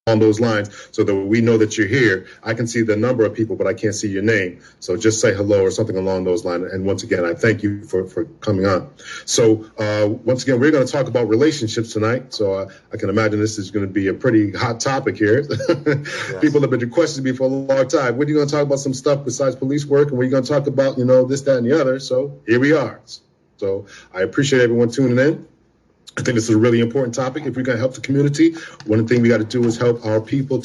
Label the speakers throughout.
Speaker 1: those lines so that we know that you're here. I can see the number of people, but I can't see your name. So just say hello or something along those lines. And once again, I thank you for coming on. So once again, we're going to talk about relationships tonight. So I can imagine this is going to be a pretty hot topic here. Yes. People have been requesting me for a long time. When are you going to talk about some stuff besides police work? And we're going to talk about, this, that, and the other. So here we are. So I appreciate everyone tuning in. I think this is a really important topic. If we're going to help the community, one thing we got to do is help our people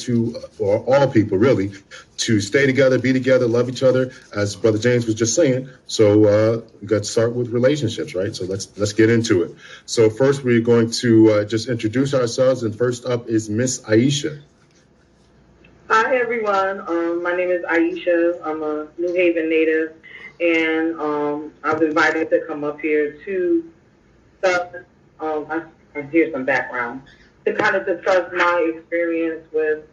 Speaker 1: or all people really, to stay together, be together, love each other, as Brother James was just saying. So we got to start with relationships, right? So let's get into it. So first, we're going to just introduce ourselves, and first up is Miss Aisha.
Speaker 2: Hi, everyone. My name is Aisha. I'm a New Haven native, and I was invited to come up here to I hear some background, to kind of discuss my experience with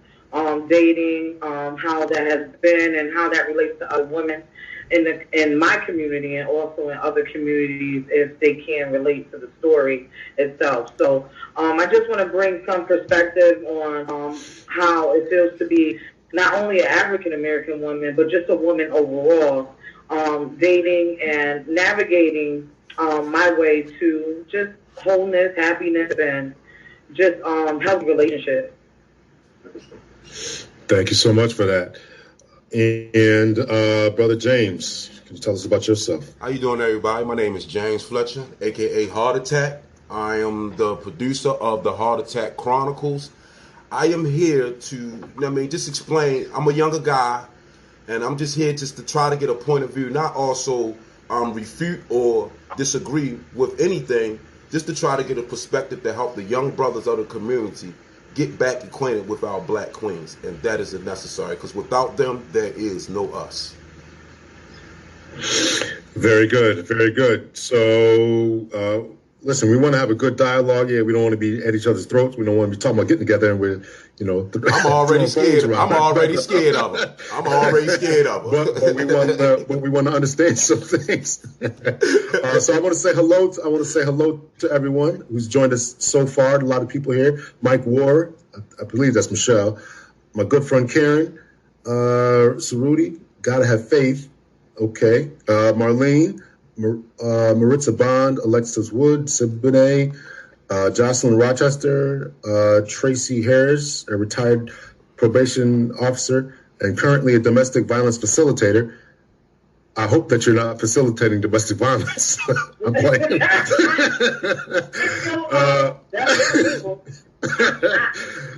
Speaker 2: dating, how that has been and how that relates to other women in my community and also in other communities if they can relate to the story itself. So I just want to bring some perspective on how it feels to be not only an African-American woman, but just a woman overall, dating and navigating my way to just wholeness, happiness, and just healthy relationships.
Speaker 1: Thank you so much for that. And Brother James, can you tell us about yourself?
Speaker 3: How you doing, everybody? My name is James Fletcher, a.k.a. Heart Attack. I am the producer of the Heart Attack Chronicles. I am here to, just explain. I'm a younger guy, and I'm just here just to try to get a point of view, not also refute or disagree with anything, just to try to get a perspective to help the young brothers of the community get back acquainted with our black queens. And that is necessary, because without them, there is no us.
Speaker 1: Very good. Very good. So, listen, we want to have a good dialogue here. We don't want to be at each other's throats. We don't want to be talking about getting together and we're,
Speaker 3: I'm already scared. I'm already scared of them. I'm already scared of them.
Speaker 1: But we want to understand some things. So I want to say hello. I want to say hello to everyone who's joined us so far. A lot of people here. Mike Ward, I believe that's Michelle. My good friend Karen, Cerruti, Gotta Have Faith. Okay. Marlene. Maritza Bond, Alexis Wood, Siboney, Jocelyn Rochester, Tracy Harris, a retired probation officer and currently a domestic violence facilitator. I hope that you're not facilitating domestic violence. I'm playing.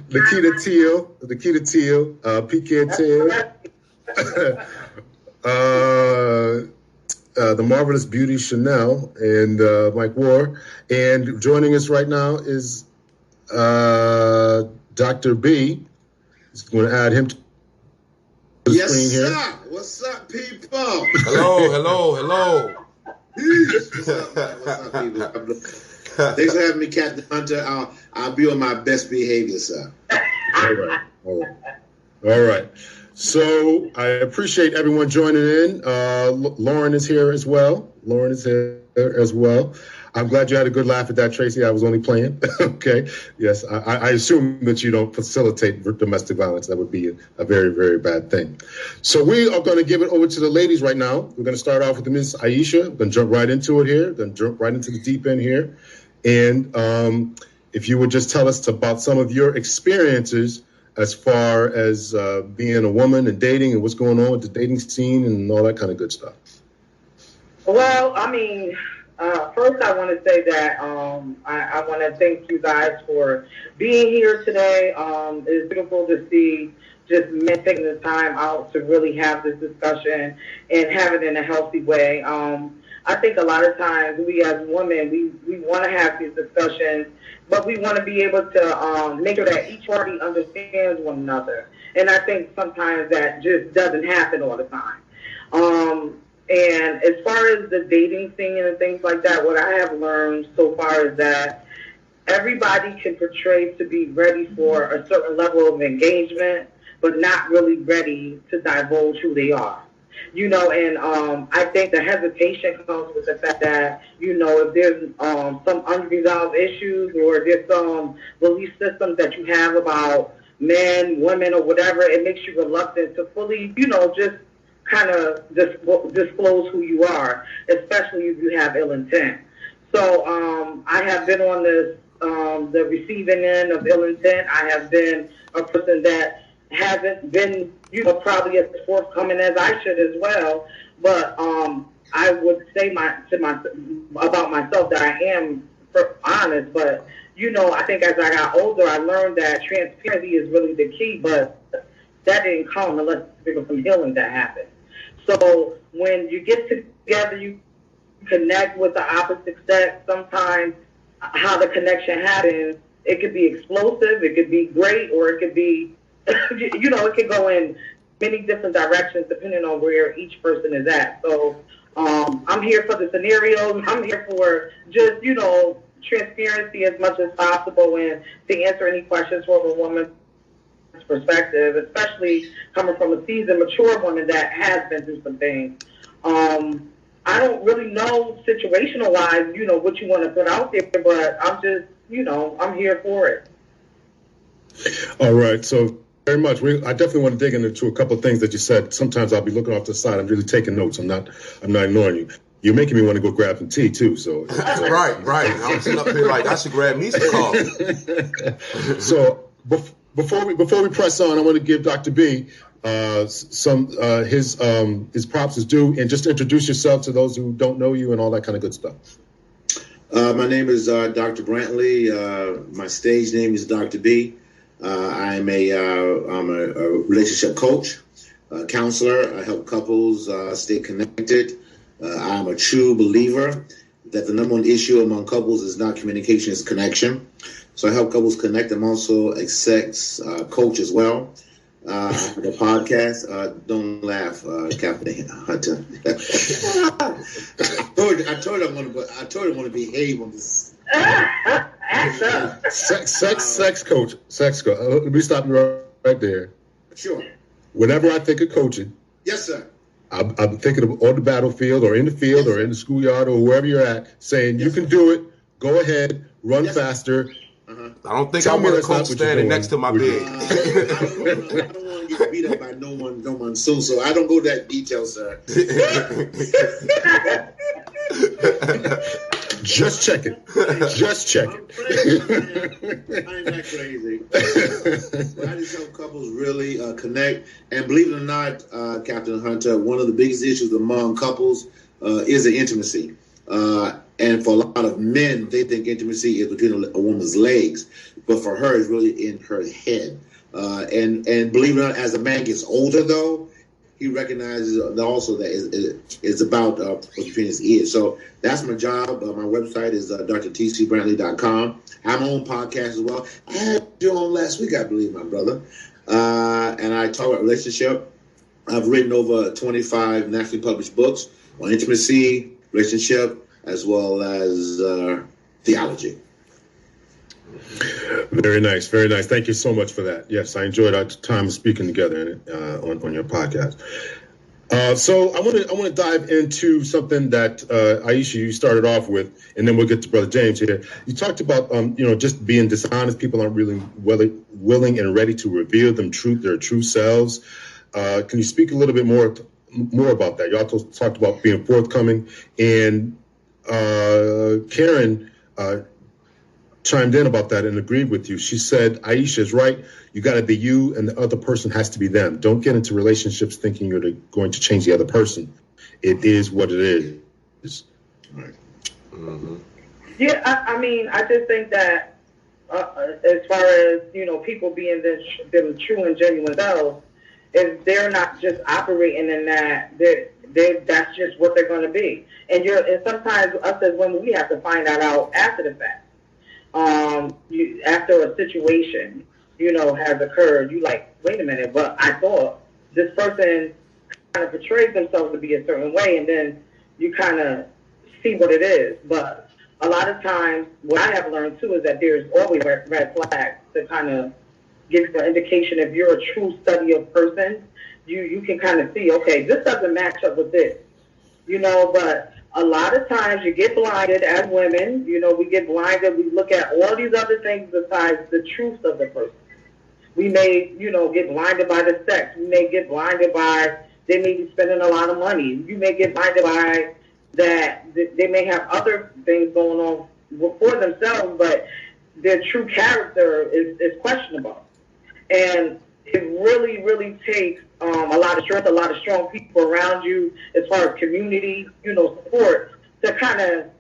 Speaker 1: Nikita Teal, Pecan Teal, the marvelous Beauty Chanel, and Mike Ward. And joining us right now is Dr. B. He's going to add him to the screen here.
Speaker 4: Yes, sir. What's up, people?
Speaker 3: Hello.
Speaker 4: What's up, man? What's up, people? Thanks for having me, Captain Hunter. I'll be on my best behavior, sir.
Speaker 1: All right. So I appreciate everyone joining in. Lauren is here as well. I'm glad you had a good laugh at that, Tracy. I was only playing. Okay. Yes, I assume that you don't facilitate domestic violence. That would be a very, very bad thing. So we are going to give it over to the ladies right now. We're going to start off with Ms. Aisha. We're going to jump right into it here. We're going to jump right into the deep end here. And if you would just tell us about some of your experiences as far as being a woman and dating and what's going on with the dating scene and all that kind of good stuff.
Speaker 2: Well, first I want to say that I want to thank you guys for being here today. It's beautiful to see just men taking the time out to really have this discussion and have it in a healthy way. I think a lot of times we as women, we want to have these discussions, but we want to be able to make sure that each party understands one another. And I think sometimes that just doesn't happen all the time. And as far as the dating scene and things like that, what I have learned so far is that everybody can portray to be ready for a certain level of engagement, but not really ready to divulge who they are. And I think the hesitation comes with the fact that, if there's some unresolved issues or there's some belief systems that you have about, men, women, or whatever, it makes you reluctant to fully, just kind of disclose who you are, especially if you have ill intent. So I have been on the receiving end of ill intent. I have been a person that hasn't been, probably as forthcoming as I should as well. But I would say about myself that I am honest. But I think as I got older, I learned that transparency is really the key. But that didn't come unless there was some healing that happened. So when you get together, you connect with the opposite sex. Sometimes how the connection happens, it could be explosive, it could be great, or it could be, it could go in many different directions depending on where each person is at. So I'm here for the scenarios. I'm here for just, transparency as much as possible and to answer any questions from a woman's perspective, especially coming from a seasoned, mature woman that has been through some things. I don't really know situational wise, what you want to put out there, but I'm just, I'm here for it.
Speaker 1: All right. So very much. I definitely want to dig into a couple of things that you said. Sometimes I'll be looking off to the side. I'm really taking notes. I'm not ignoring you. You're making me want to go grab some tea too. So
Speaker 3: right. I'm sitting up here like I should grab me some coffee.
Speaker 1: So before we press on, I want to give Dr. B some his props is due, and just introduce yourself to those who don't know you and all that kind of good stuff.
Speaker 4: My name is Dr. Brantley. My stage name is Dr. B. I'm a relationship coach, counselor. I help couples stay connected. I'm a true believer that the number one issue among couples is not communication, it's connection. So I help couples connect. I'm also a sex coach as well. The podcast, don't laugh, Captain Hunter. I told him I want to behave on this.
Speaker 1: Sex coach. Let me stop you right there.
Speaker 4: Sure.
Speaker 1: Whenever I think of coaching,
Speaker 4: yes, sir.
Speaker 1: I'm thinking of on the battlefield or in the field or in the schoolyard or wherever you're at, saying you can do it. Go ahead, run faster.
Speaker 3: I don't think I want a coach standing next to my bed.
Speaker 4: I don't want to get beat up by no one. So I don't go that detail, sir.
Speaker 1: Just checking.
Speaker 4: I'm not crazy. I just help couples really connect. And believe it or not, Captain Hunter, one of the biggest issues among couples is the intimacy. And for a lot of men, they think intimacy is between a woman's legs. But for her, it's really in her head. And believe it or not, as a man gets older, though, he recognizes also that it's about what's between his ears. So that's my job. My website is drtcbrantley.com. I have my own podcast as well. I had you on last week, I believe, my brother. And I talk about relationship. I've written over 25 nationally published books on intimacy, relationship, as well as theology.
Speaker 1: Very nice. Thank you so much for that. Yes, I enjoyed our time speaking together on your podcast. So I want to dive into something that Aisha, you started off with, and then we'll get to Brother James here. You talked about just being dishonest. People aren't really willing and ready to reveal their true selves. Can you speak a little bit more about that? You also talked about being forthcoming, and Karen chimed in about that and agreed with you. She said, Aisha's right. You got to be you, and the other person has to be them. Don't get into relationships thinking you're going to change the other person. It is what it is. Right.
Speaker 2: Mm-hmm. Yeah, I just think that as far as, people being them true and genuine selves, if they're not just operating in that, that's just what they're going to be. And sometimes us as women, we have to find that out after the fact. After a situation, has occurred, you like, wait a minute, but I thought this person kind of portrays themselves to be a certain way, and then you kind of see what it is. But a lot of times, what I have learned too is that there's always red flags to kind of give an indication if you're a true study of person. You can kind of see, okay, this doesn't match up with this, but a lot of times you get blinded as women, we get blinded. We look at all these other things besides the truth of the person. We may, get blinded by the sex. We may get blinded by they may be spending a lot of money. You may get blinded by that they may have other things going on for themselves, but their true character is questionable. And it really, really takes a lot of strength, a lot of strong people around you as far as community, support to kind of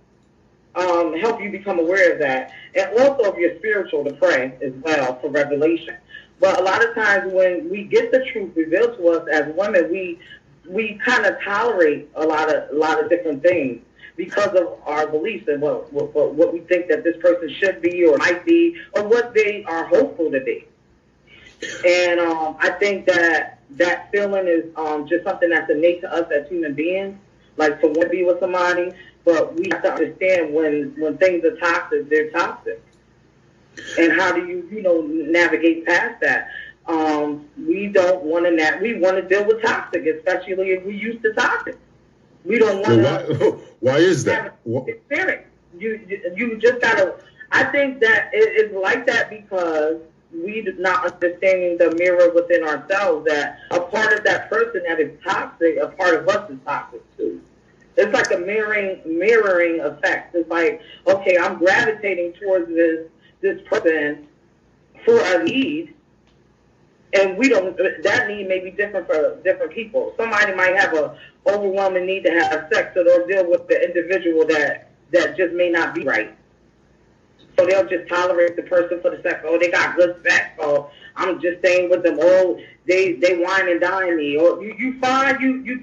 Speaker 2: help you become aware of that. And also of your spiritual to pray as well for revelation. But a lot of times when we get the truth revealed to us as women, we kind of tolerate a lot of different things because of our beliefs and what we think that this person should be or might be or what they are hopeful to be. And I think that feeling is just something that's innate to us as human beings, like to want to be with somebody. But we have to understand when things are toxic, they're toxic. And how do you, navigate past that? We don't want to. We want to deal with toxic, especially if we used to toxic. We don't want to.
Speaker 1: Why is that?
Speaker 2: Experience. You just gotta. I think that it's like that because we do not understanding the mirror within ourselves. That a part of that person that is toxic, a part of us is toxic too. It's like a mirroring effect. It's like, okay, I'm gravitating towards this person for a need, and that need may be different for different people. Somebody might have a overwhelming need to have sex, so they'll deal with the individual that just may not be right. So they'll just tolerate the person for the sex. Oh, they got good sex, so I'm just staying with them. Oh, they wine and dine me. Or you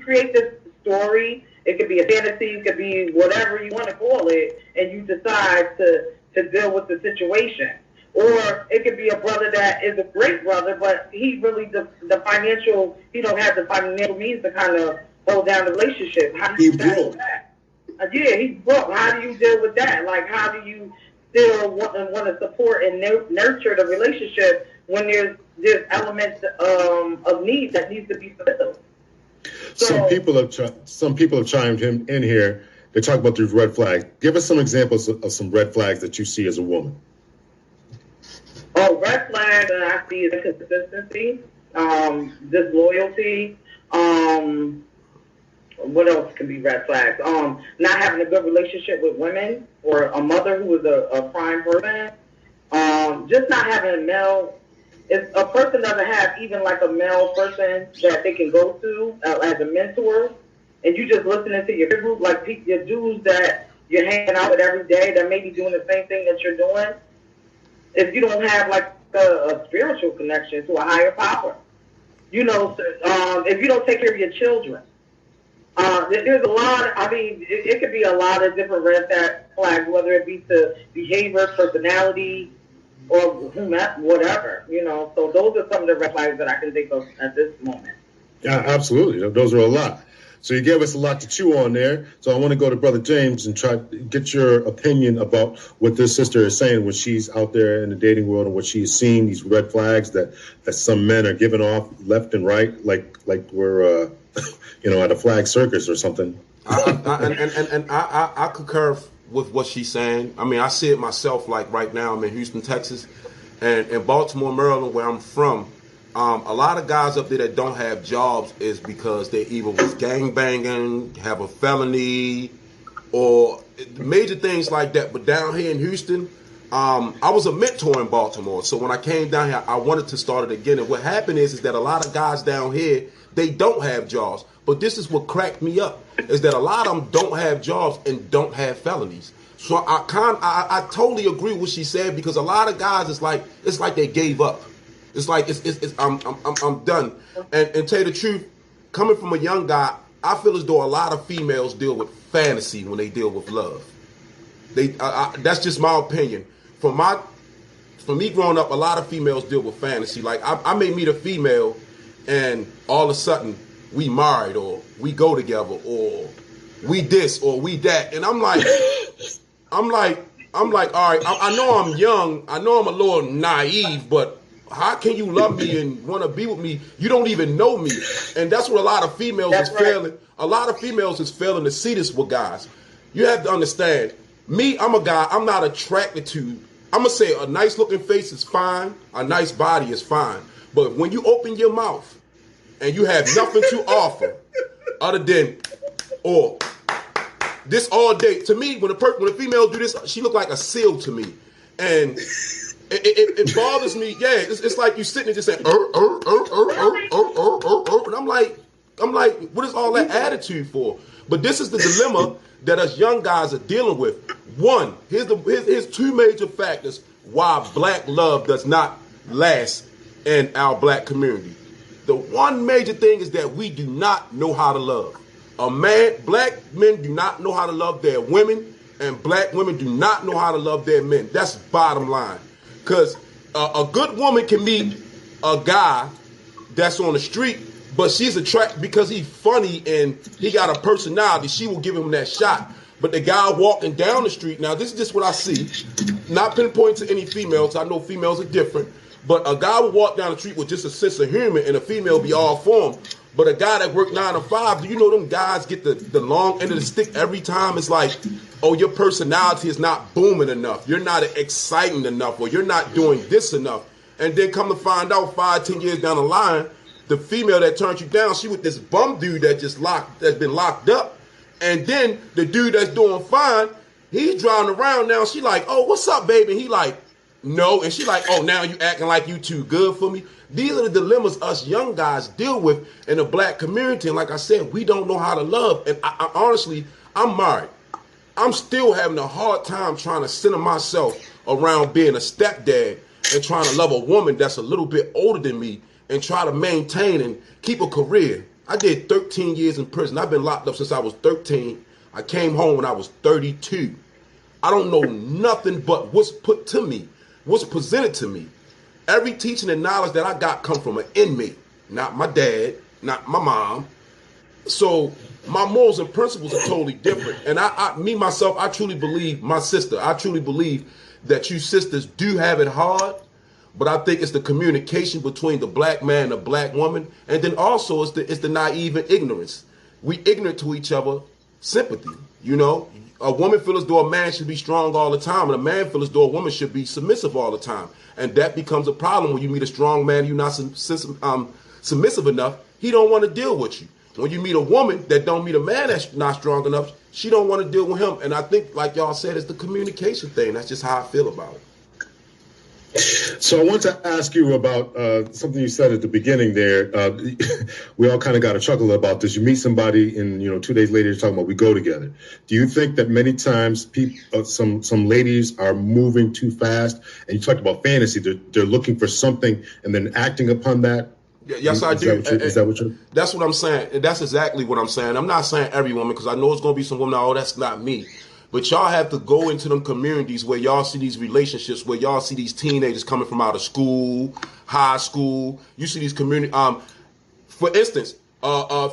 Speaker 2: create this story. It could be a fantasy, it could be whatever you want to call it, and you decide to deal with the situation. Or it could be a brother that is a great brother, but he really he don't have the financial means to kind of hold down the relationship. How do you deal with that? Yeah, he's broke. How do you deal with that? Like, how do you still want to support and nurture the relationship when there's elements of need that needs to be fulfilled?
Speaker 1: Some people have chimed in here. They talk about these red flags. Give us some examples of some red flags that you see as a woman.
Speaker 2: Oh, red flags that I see is inconsistency, disloyalty. What else can be red flags? Not having a good relationship with women, or a mother who is a prime person. Just not having a male. If a person doesn't have even like a male person that they can go to as a mentor, and you just listening to your group, like your dudes that you're hanging out with every day that may be doing the same thing that you're doing, if you don't have like a spiritual connection to a higher power, if you don't take care of your children, there's a lot. It could be a lot of different red flags, whether it be to behavior, personality, or whatever, So those are some of the red flags that I can think of at this moment.
Speaker 1: Yeah, absolutely. Those are a lot. So you gave us a lot to chew on there. So I want to go to Brother James and try to get your opinion about what this sister is saying when she's out there in the dating world and what she's seeing, these red flags that some men are giving off left and right, like we're, at a flag circus or something.
Speaker 3: I concur with what she's saying. I mean, I see it myself. Like right now, I'm in Houston, Texas, and in Baltimore, Maryland, where I'm from. A lot of guys up there that don't have jobs is because they either was gangbanging, have a felony, or major things like that. But down here in Houston, I was a mentor in Baltimore. So when I came down here, I wanted to start it again. And what happened is that a lot of guys down here, they don't have jobs. But this is what cracked me up, is that a lot of them don't have jobs and don't have felonies. So I totally agree with what she said, because a lot of guys, it's like they gave up. It's like I'm done. And tell you the truth, coming from a young guy, I feel as though a lot of females deal with fantasy when they deal with love. That's just my opinion. For me growing up, a lot of females deal with fantasy. Like I may meet a female, and all of a sudden we married, or we go together, or we this or we that, and I'm like, all right. I know I'm young. I know I'm a little naive, but how can you love me and want to be with me? You don't even know me. And that's what a lot of females is failing. A lot of females is failing to see this with guys. You have to understand, me, I'm a guy, I'm not attracted to I'm gonna say a nice looking face is fine, a nice body is fine, but when you open your mouth and you have nothing to offer other than or this all day, to me, when a female do this, she look like a seal to me, and it bothers me. Yeah, it's like you sitting there just saying, and I'm like, what is all that attitude for? But this is the dilemma that us young guys are dealing with. One, here's two major factors why black love does not last in our black community. The one major thing is that we do not know how to love. Black men do not know how to love their women, and black women do not know how to love their men. That's bottom line. Because a good woman can meet a guy that's on the street, but she's attracted because he's funny and he got a personality. She will give him that shot. But the guy walking down the street, now this is just what I see, not pinpointing to any females. I know females are different, but a guy will walk down the street with just a sense of humor and a female be all for him. But a guy that worked 9 to 5, do you know them guys get the long end of the stick every time? It's like, oh, your personality is not booming enough. You're not exciting enough, or you're not doing this enough. And then come to find out 5-10 years down the line, the female that turned you down, she with this bum dude that's been locked up. And then the dude that's doing fine, he's driving around now. She like, oh, what's up, baby? And he like, no. And she like, oh, now you acting like you too good for me. These are the dilemmas us young guys deal with in the black community. And like I said, we don't know how to love. And I honestly, I'm married. I'm still having a hard time trying to center myself around being a stepdad and trying to love a woman that's a little bit older than me and try to maintain and keep a career. I did 13 years in prison. I've been locked up since I was 13. I came home when I was 32. I don't know nothing but what's put to me, what's presented to me. Every teaching and knowledge that I got come from an inmate, not my dad, not my mom. So my morals and principles are totally different. And myself, I truly believe, my sister, I truly believe that you sisters do have it hard. But I think it's the communication between the black man and the black woman. And then also it's the naive and ignorance. We ignorant to each other sympathy. You know, a woman feels as though a man should be strong all the time, and a man feels as though a woman should be submissive all the time. And that becomes a problem when you meet a strong man, you're not submissive enough, he don't want to deal with you. When you meet a woman that don't meet a man that's not strong enough, she don't want to deal with him. And I think, like y'all said, it's the communication thing. That's just how I feel about it.
Speaker 1: So I want to ask you about something you said at the beginning there. We all kind of got a chuckle about this. You meet somebody and, 2 days later, you're talking about we go together. Do you think that many times some ladies are moving too fast? And you talked about fantasy. They're looking for something and then acting upon that?
Speaker 3: Yes, I do.
Speaker 1: Is that what you're?
Speaker 3: That's what I'm saying. That's exactly what I'm saying. I'm not saying every woman, because I know it's going to be some women, oh, that's not me. But y'all have to go into them communities where y'all see these relationships, where y'all see these teenagers coming from out of school, high school. You see these community, for instance,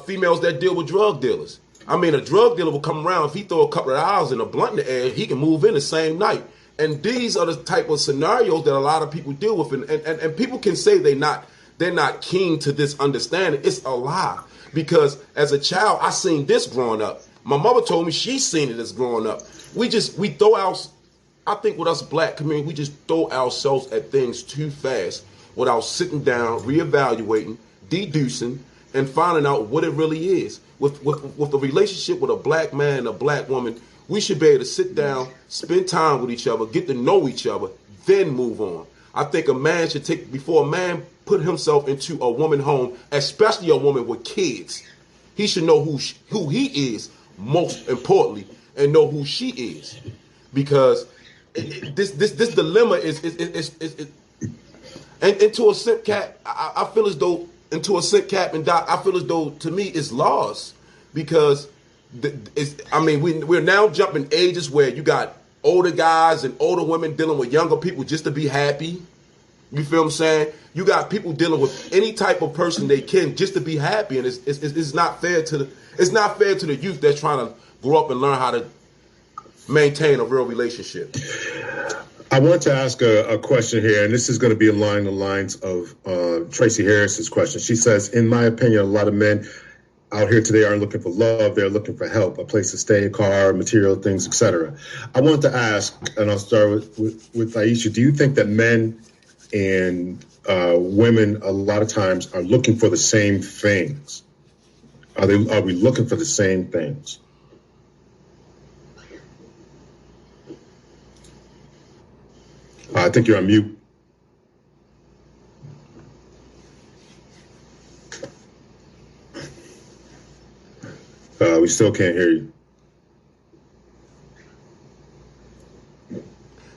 Speaker 3: females that deal with drug dealers. I mean, a drug dealer will come around, if he throw a couple of hours in a blunt in the air, he can move in the same night. And these are the type of scenarios that a lot of people deal with. And people can say they're not keen to this understanding. It's a lie. Because as a child, I seen this growing up. My mother told me she's seen it as growing up. We throw out, I think with us black community, we just throw ourselves at things too fast without sitting down, reevaluating, deducing, and finding out what it really is. With a relationship with a black man and a black woman, we should be able to sit down, spend time with each other, get to know each other, then move on. I think a man should before a man put himself into a woman's home, especially a woman with kids, he should know who he is, most importantly, and know who she is, because this dilemma is and to a simp cap, I feel as though, and to a simp cap and Doc, I feel as though to me it's lost, because we're now jumping ages where you got older guys and older women dealing with younger people just to be happy. You feel what I'm saying? You got people dealing with any type of person they can just to be happy, and it's not fair to the youth that's trying to grow up and learn how to maintain a real relationship.
Speaker 1: I want to ask a question here, and this is going to be along the lines of Tracy Harris's question. She says, in my opinion, a lot of men out here today aren't looking for love. They're looking for help, a place to stay, a car, material things, etc. I wanted to ask, and I'll start with Aisha, do you think that men and women a lot of times are looking for the same things? Are we looking for the same things? I think you're on mute. We still can't hear you.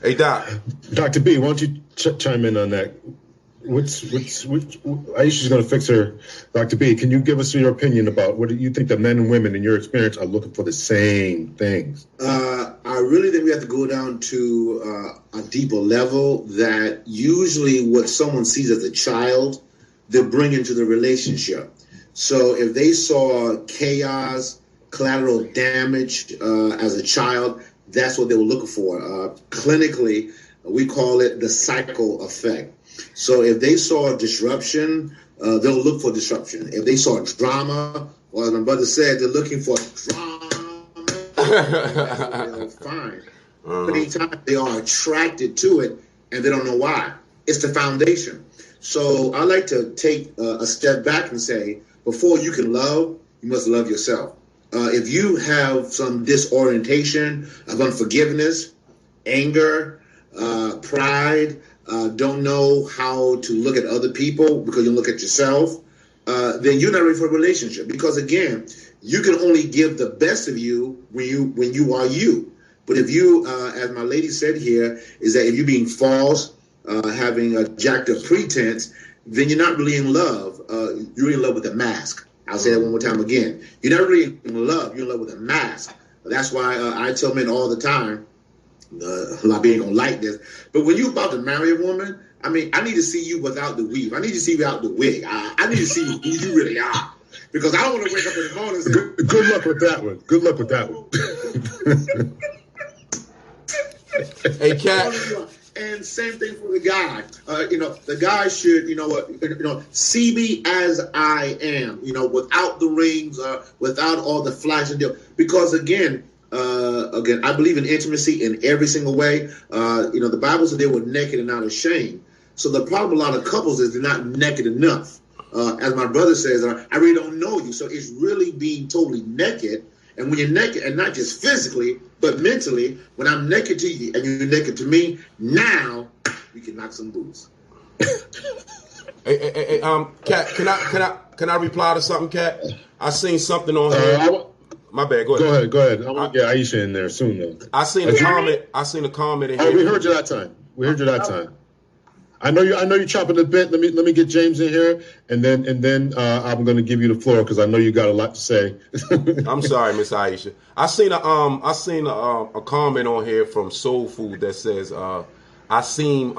Speaker 3: Hey, Doc.
Speaker 1: Dr. B, why don't you chime in on that? Aisha's going to fix her. Dr. B, can you give us your opinion about what do you think that men and women, in your experience, are looking for the same things?
Speaker 4: I really think we have to go down to a deeper level that usually what someone sees as a child, they bring into the relationship. So if they saw chaos, collateral damage as a child, that's what they were looking for. Clinically, we call it the cycle effect. So if they saw disruption, they'll look for disruption. If they saw drama, or as my brother said, they're looking for drama. They'll find. Many times they are attracted to it, and they don't know why. It's the foundation. So I like to take a step back and say, before you can love, you must love yourself. If you have some disorientation of unforgiveness, anger, pride, don't know how to look at other people because you look at yourself, then you're not ready for a relationship. Because again, you can only give the best of you when you are you. But if you, as my lady said here, is that if you're being false, having a jacked up pretense, then you're not really in love. You're in love with a mask. I'll say that one more time again. You're not really in love. You're in love with a mask. That's why I tell men all the time, a lot of people ain't gonna like this, but when you're about to marry a woman, I mean, I need to see you without the weave. I need to see you without the wig. I need to see who you really are. Because I don't want to wake up in the morning and say,
Speaker 1: good luck with that one. Good luck with that
Speaker 3: one. Hey, Cat.
Speaker 4: And same thing for the guy. The guy should, see me as I am, without the rings, without all the flash and deal. Because again, I believe in intimacy in every single way. The Bible said they were naked and not ashamed. So the problem with a lot of couples is they're not naked enough. As my brother says, I really don't know you. So it's really being totally naked. And when you're naked, and not just physically, but mentally, when I'm naked to you and you're naked to me, now we can knock some boots.
Speaker 3: Hey, Kat, can I reply to something, Kat? I seen something on here. My bad. Go ahead.
Speaker 1: Go ahead. I want to get Aisha in there soon, though.
Speaker 3: I seen a comment in here.
Speaker 1: Oh, we heard you that time. I know you're chopping a bit. Let me get James in here, and then I'm going to give you the floor because I know you got a lot to say.
Speaker 3: I'm sorry, Miss Aisha. I seen a comment on here from Soul Food that says I seem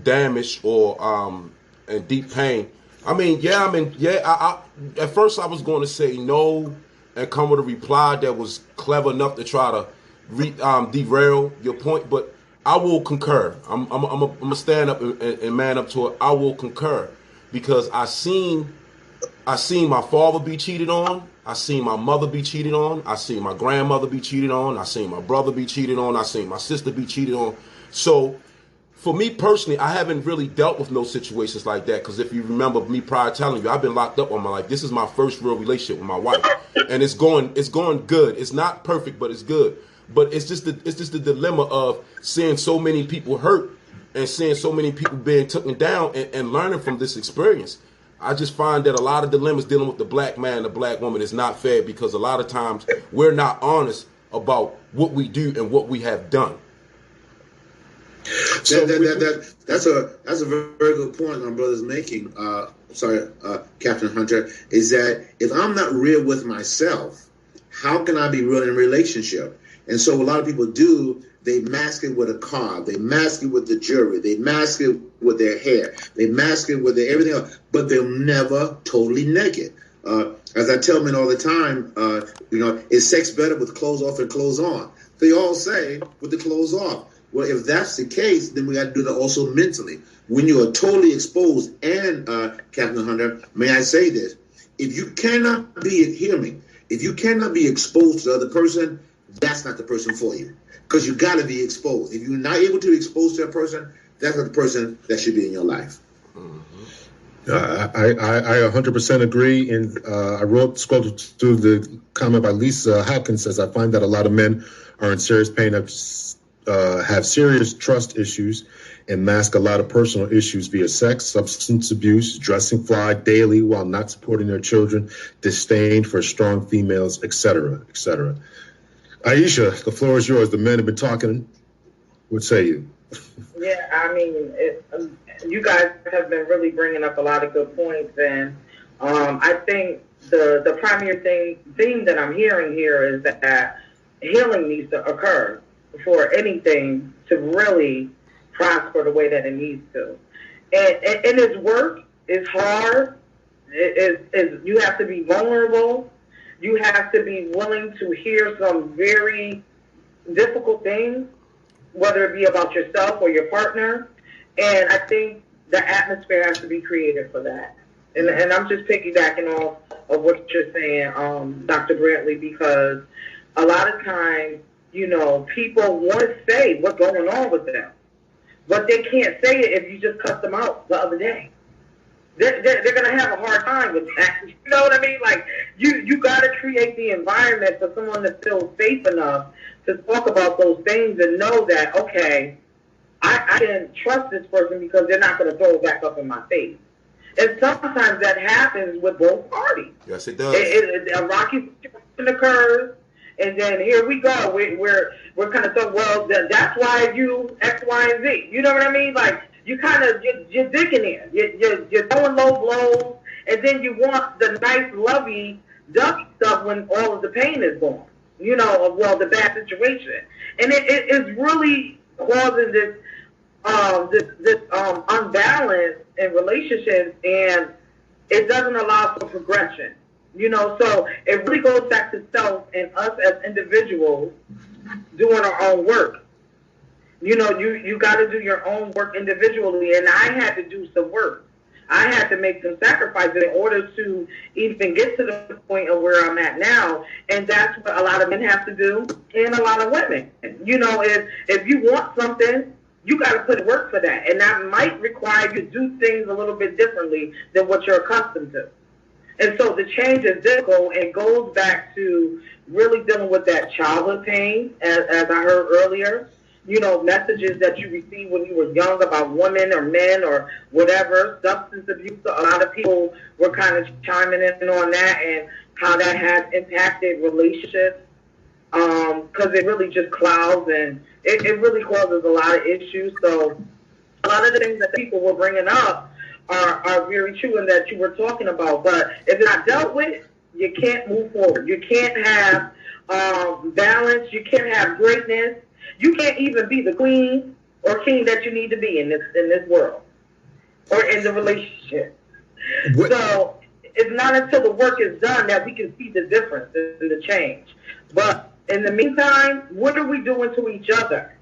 Speaker 3: damaged or in deep pain. I mean, I at first I was going to say no and come with a reply that was clever enough to try to derail your point, but I will concur. I'm gonna stand up and man up to it. I will concur because I seen my father be cheated on. I seen my mother be cheated on. I seen my grandmother be cheated on. I seen my brother be cheated on. I seen my sister be cheated on. So for me personally, I haven't really dealt with no situations like that because if you remember me prior telling you, I've been locked up all my life. This is my first real relationship with my wife, and it's going good. It's not perfect, but it's good. But it's just the dilemma of seeing so many people hurt and seeing so many people being taken down and learning from this experience. I just find that a lot of dilemmas dealing with the black man and the black woman is not fair because a lot of times we're not honest about what we do and what we have done.
Speaker 4: So that's a very good point my brother's making. Captain Hunter, is that if I'm not real with myself, how can I be real in a relationship? And so a lot of people do, they mask it with a car, they mask it with the jewelry, they mask it with their hair, they mask it with everything else, but they're never totally naked. As I tell men all the time, is sex better with clothes off and clothes on? They all say with the clothes off. Well, if that's the case, then we got to do that also mentally. When you are totally exposed, and Captain Hunter, may I say this, If you cannot hear me, if you cannot be exposed to the other person, that's not the person for you. Because you got to be exposed. If you're not able to be exposed to that person, that's not the person that should be in your life.
Speaker 1: I 100% agree. And I scrolled through the comment by Lisa Hopkins says, I find that a lot of men are in serious pain, have serious trust issues, and mask a lot of personal issues via sex, substance abuse, dressing fly daily while not supporting their children, disdain for strong females, etc., etc. Aisha, the floor is yours. The men have been talking. What say you?
Speaker 2: Yeah, I mean, you guys have been really bringing up a lot of good points, and I think the primary theme that I'm hearing here is that healing needs to occur for anything to really prosper the way that it needs to. And it's work, it's hard, you have to be vulnerable, you have to be willing to hear some very difficult things, whether it be about yourself or your partner. And I think the atmosphere has to be created for that. And I'm just piggybacking off of what you're saying, Dr. Brantley, because a lot of times, you know, people want to say what's going on with them, but they can't say it if you just cut them out the other day. They're going to have a hard time with that. You know what I mean? Like, you got to create the environment for someone to feel safe enough to talk about those things and know that, okay, I can trust this person because they're not going to throw it back up in my face. And sometimes that happens with both parties.
Speaker 3: Yes, it does.
Speaker 2: A rocky situation occurs, and then here we go. We're kind of saying, well, that's why you X, Y, and Z. You know what I mean? Like, you kind of, you're digging in. You're throwing low blows, and then you want the nice, lovey-dovey stuff when all of the pain is gone. You know, well, the bad situation. And it is really causing this unbalance in relationships, and it doesn't allow for progression. You know, so it really goes back to self and us as individuals doing our own work. You know, you got to do your own work individually, and I had to do some work. I had to make some sacrifices in order to even get to the point of where I'm at now, and that's what a lot of men have to do, and a lot of women. You know, if you want something, you got to put work for that, and that might require you to do things a little bit differently than what you're accustomed to. And so the change is difficult, and goes back to really dealing with that childhood pain, as I heard earlier. You know, messages that you received when you were young about women or men or whatever, substance abuse. A lot of people were kind of chiming in on that and how that has impacted relationships, because it really just clouds, and it really causes a lot of issues. So a lot of the things that people were bringing up are very true and that you were talking about. But if it's not dealt with, you can't move forward. You can't have balance. You can't have greatness. You can't even be the queen or king that you need to be in this world or in the relationship. What? So it's not until the work is done that we can see the difference and the change. But in the meantime, what are we doing to each other?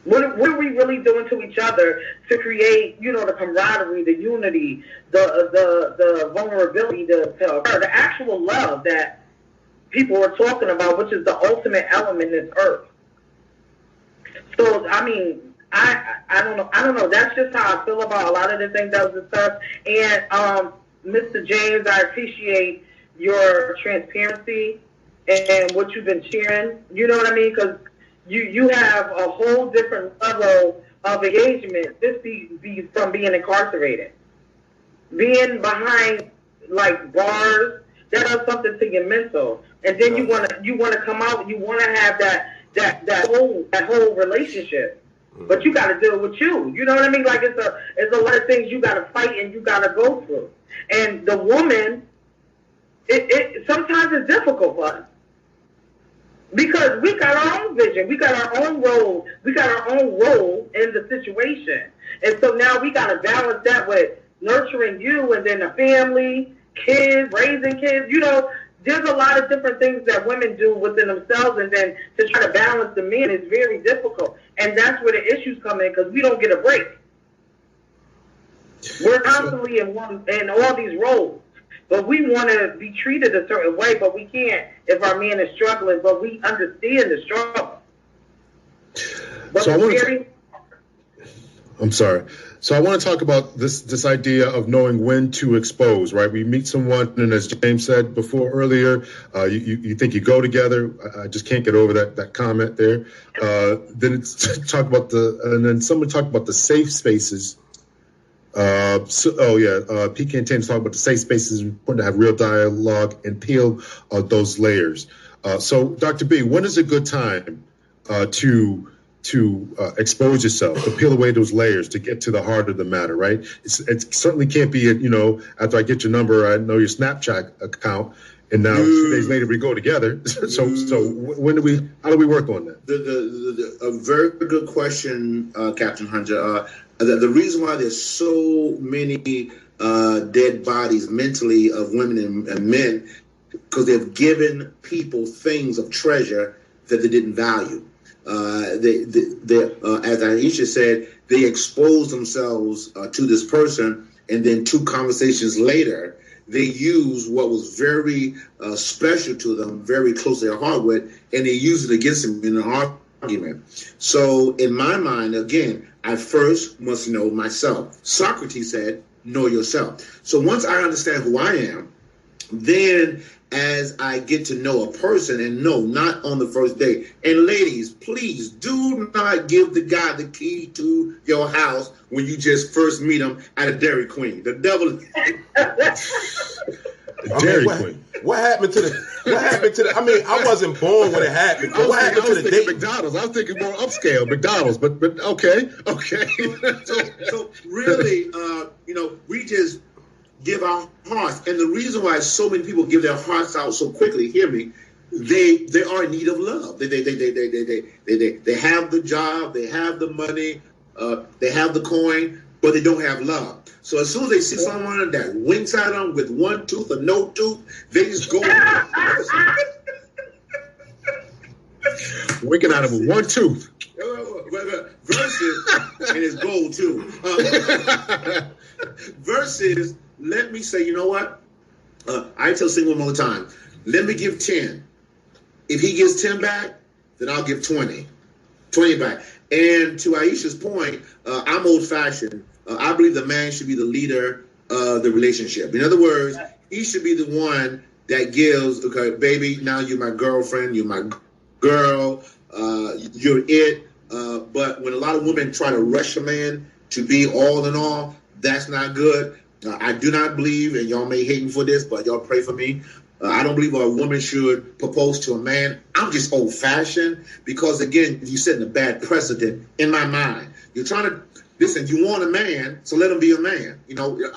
Speaker 2: What are we really doing to each other to create, you know, the camaraderie, the unity, the vulnerability, the actual love that people are talking about, which is the ultimate element in this earth. So, I mean, I don't know. That's just how I feel about a lot of the things that was discussed. And Mr. James, I appreciate your transparency and what you've been sharing. You know what I mean? Because you have a whole different level of engagement just from being incarcerated. Being behind, like, bars, that does something to your mental. And then you wanna come out, you wanna have that whole relationship. But you gotta deal with you. You know what I mean? Like, it's a lot of things you gotta fight and you gotta go through. And the woman, it sometimes it's difficult for us. Because we got our own vision, we got our own role, in the situation. And so now we gotta balance that with nurturing you and then the family, kids, raising kids. You know, there's a lot of different things that women do within themselves, and then to try to balance the men is very difficult. And that's where the issues come in, because we don't get a break. We're constantly in all these roles. But we want to be treated a certain way, but we can't if our man is struggling, but we understand the struggle. But
Speaker 1: so I'm sorry. So I want to talk about this idea of knowing when to expose, right? We meet someone, and as James said before earlier, you think you go together. I just can't get over that comment there. Then it's talk about and then someone talked about the safe spaces. PK and Tames talk about the safe spaces. It's important to have real dialogue and peel those layers. So Dr. B, when is a good time to expose yourself, to peel away those layers, to get to the heart of the matter, right? It certainly can't be, after I get your number, I know your Snapchat account, and now 2 days later we go together. So how do we work on that?
Speaker 4: A very good question, Captain Hunter. The reason why there's so many dead bodies mentally of women and men, because they've given people things of treasure that they didn't value. As Aisha said, they expose themselves to this person, and then 2 conversations later, they use what was very special to them, very close to their heart with, and they use it against them in an argument. So in my mind, again, I first must know myself. Socrates said, know yourself. So once I understand who I am, then as I get to know a person, and no, not on the first date. And ladies, please do not give the guy the key to your house when you just first meet him at a Dairy Queen. The devil.
Speaker 1: Dairy Queen.
Speaker 3: What happened to the? I mean, I wasn't born when it happened. What happened to the date?
Speaker 1: McDonald's. I was thinking more upscale McDonald's, but okay.
Speaker 4: So really, we just give our hearts, and the reason why so many people give their hearts out so quickly, hear me, they are in need of love. They have the job, they have the money, they have the coin, but they don't have love. So as soon as they see someone that winks at them with one tooth or no tooth, they just go.
Speaker 1: Winking at him with one tooth.
Speaker 4: Versus, and it's gold too. Versus, let me say, you know what? I tell single women all the time, let me give 10. If he gives 10 back, then I'll give 20. 20 back. And to Aisha's point, I'm old-fashioned. I believe the man should be the leader of the relationship. In other words, he should be the one that gives, okay, baby, now you're my girlfriend, you're my girl, you're it. But when a lot of women try to rush a man to be all in all, that's not good. I do not believe, and y'all may hate me for this, but y'all pray for me. I don't believe a woman should propose to a man. I'm just old-fashioned because, again, you're setting a bad precedent in my mind. You're trying to, listen, you want a man, so let him be a man.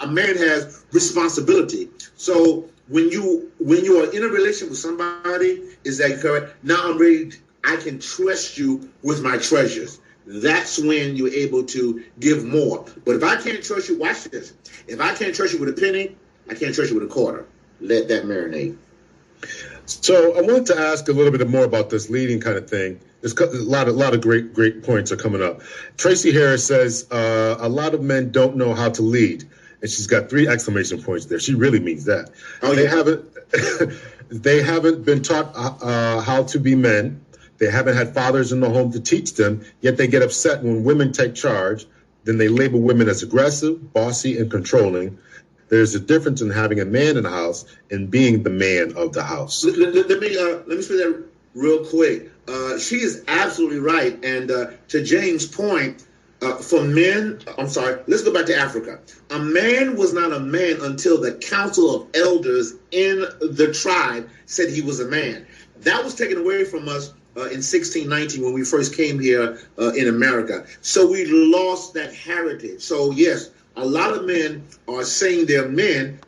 Speaker 4: A man has responsibility. So when you are in a relationship with somebody, is that correct? Now I'm ready, I can trust you with my treasures. That's when you're able to give more. But if I can't trust you, watch this. If I can't trust you with a penny, I can't trust you with a quarter. Let that marinate.
Speaker 1: So I wanted to ask a little bit more about this leading kind of thing. There's a lot of great points are coming up. Tracy Harris says a lot of men don't know how to lead, and she's got 3 exclamation points there. She really means that. Oh, they haven't they haven't been taught how to be men. They haven't had fathers in the home to teach them, yet they get upset when women take charge. Then they label women as aggressive, bossy, and controlling. There's a difference in having a man in the house and being the man of the house.
Speaker 4: Let me say that real quick. She is absolutely right. And to James' point, for men, I'm sorry, let's go back to Africa. A man was not a man until the council of elders in the tribe said he was a man. That was taken away from us in 1619 when we first came here in America. So we lost that heritage. So yes, a lot of men are saying they're men,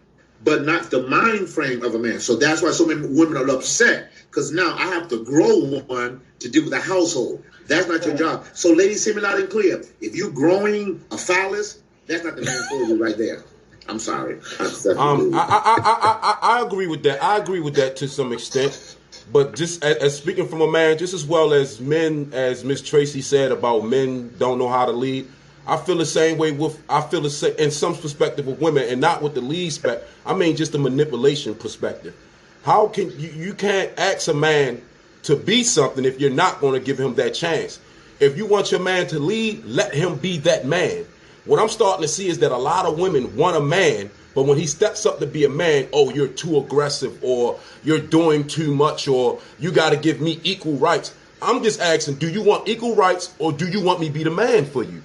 Speaker 4: but not the mind frame of a man. So that's why so many women are upset, because now I have to grow one to deal with the household. That's not your job. So ladies, hear me loud and clear. If you're growing a phallus, that's not the man for you right there. I'm sorry.
Speaker 3: I agree with that. I agree with that to some extent. But just as speaking from a man, just as well as men, as Miss Tracy said about men don't know how to lead, I feel the same way I feel the same in some perspective with women, and not with the lead spec. I mean, just the manipulation perspective. How can you can't ask a man to be something if you're not going to give him that chance? If you want your man to lead, let him be that man. What I'm starting to see is that a lot of women want a man, but when he steps up to be a man, oh, you're too aggressive, or you're doing too much, or you got to give me equal rights. I'm just asking, do you want equal rights, or do you want me to be the man for you?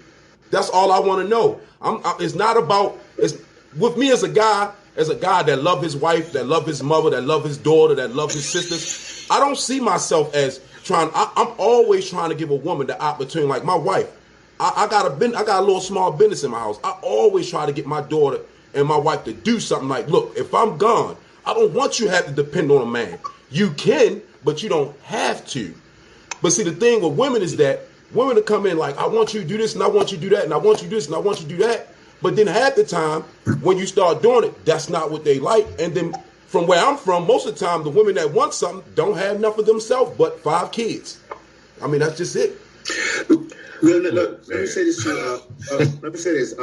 Speaker 3: That's all I want to know. It's not about, with me as a guy that love his wife, that love his mother, that love his daughter, that love his sisters. I don't see myself as I'm always trying to give a woman the opportunity, like my wife. I got a little small business in my house. I always try to get my daughter and my wife to do something like, look, if I'm gone, I don't want you to have to depend on a man. You can, but you don't have to. But see, the thing with women is that women will come in like, I want you to do this and I want you to do that and I want you to do this and I want you to do that. But then half the time, when you start doing it, that's not what they like. And then from where I'm from, most of the time, the women that want something don't have enough of themselves but 5 kids. I mean, that's just it.
Speaker 4: Look, let me say this to you. Let me say this.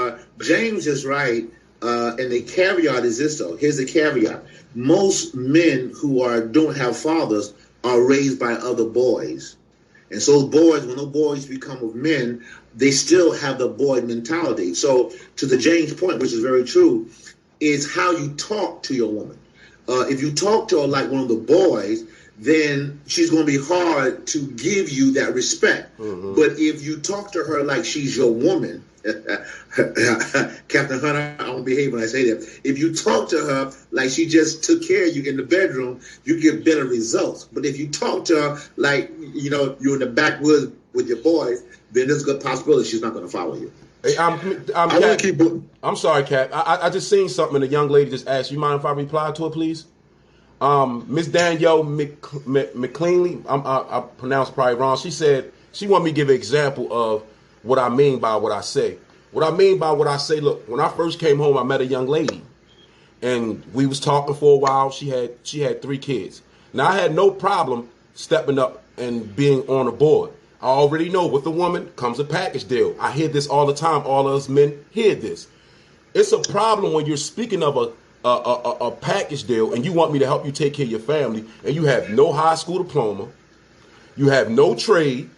Speaker 4: James is right. And the caveat is this, though. Here's the caveat. Most men who don't have fathers are raised by other boys. And so when those boys become of men, they still have the boy mentality. So to the James point, which is very true, is how you talk to your woman. If you talk to her like one of the boys, then she's going to be hard to give you that respect. Mm-hmm. But if you talk to her like she's your woman, Captain Hunter, I won't behave when I say that. If you talk to her like she just took care of you in the bedroom, you get better results. But if you talk to her like, you're in the backwoods with your boys, then there's a good possibility she's not going to follow you.
Speaker 3: Hey, I'm sorry, Cap. I just seen something and a young lady just asked. You mind if I reply to it, please? Miss Danielle McCleanly, I pronounced probably wrong. She said she wanted me to give an example of what I mean by what I say. What I mean by what I say, look, when I first came home, I met a young lady, and we was talking for a while. She had 3 kids. Now, I had no problem stepping up and being on the board. I already know with a woman comes a package deal. I hear this all the time. All of us men hear this. It's a problem when you're speaking of a package deal and you want me to help you take care of your family and you have no high school diploma, you have no trade,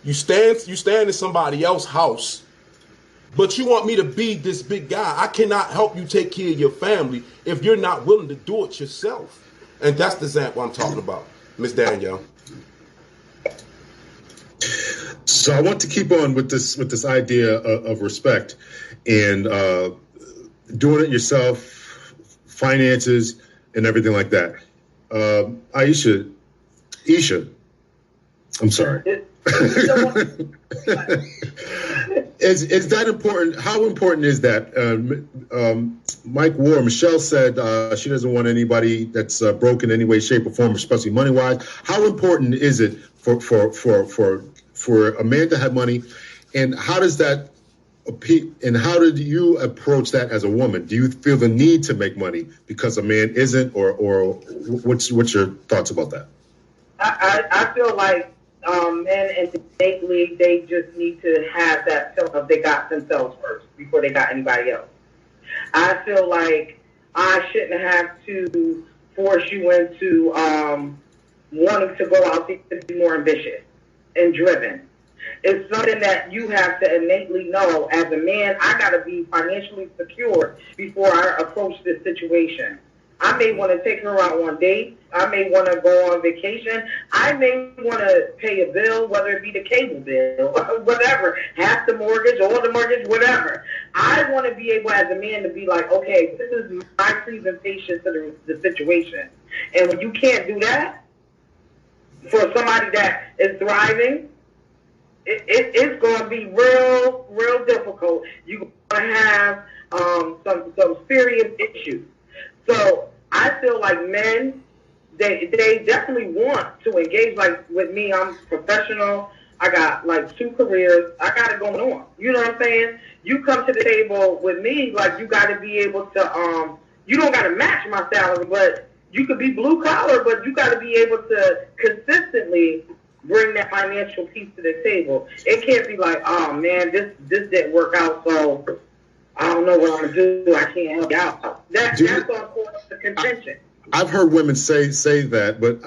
Speaker 3: you stand in somebody else's house, but you want me to be this big guy. I cannot help you take care of your family if you're not willing to do it yourself. And that's the example I'm talking about, Miss Danielle.
Speaker 1: So I want to keep on with this idea of respect and doing it yourself, finances, and everything like that. Isha, I'm sorry. Is that important? How important is that? Mike Ward, Michelle said she doesn't want anybody that's broke in any way, shape, or form, especially money wise. How important is it for a man to have money, and how does that? And how did you approach that as a woman? Do you feel the need to make money because a man isn't, or what's your thoughts about that?
Speaker 2: I feel like men innately, they just need to have that feeling of they got themselves first before they got anybody else. I feel like I shouldn't have to force you into wanting to go out to be more ambitious and driven. It's something that you have to innately know as a man. I got to be financially secure before I approach this situation. I may want to take her out on dates. I may want to go on vacation. I may want to pay a bill, whether it be the cable bill, whatever, half the mortgage, all the mortgage, whatever. I want to be able as a man to be like, okay, this is my presentation to the situation. And when you can't do that for somebody that is thriving, it's going to be real difficult. You're going to have some serious issues. So I feel like men, they definitely want to engage. Like with me, I'm professional. I got like 2 careers. I got it going on. You know what I'm saying? You come to the table with me, like you got to be able to, you don't got to match my salary, but you could be blue collar, but you got to be able to consistently bring that financial piece to the table. It can't be like, oh man, this didn't work out, so I don't know what I'm gonna do. I can't help you out. That's on course the contention.
Speaker 1: I've heard women say that, but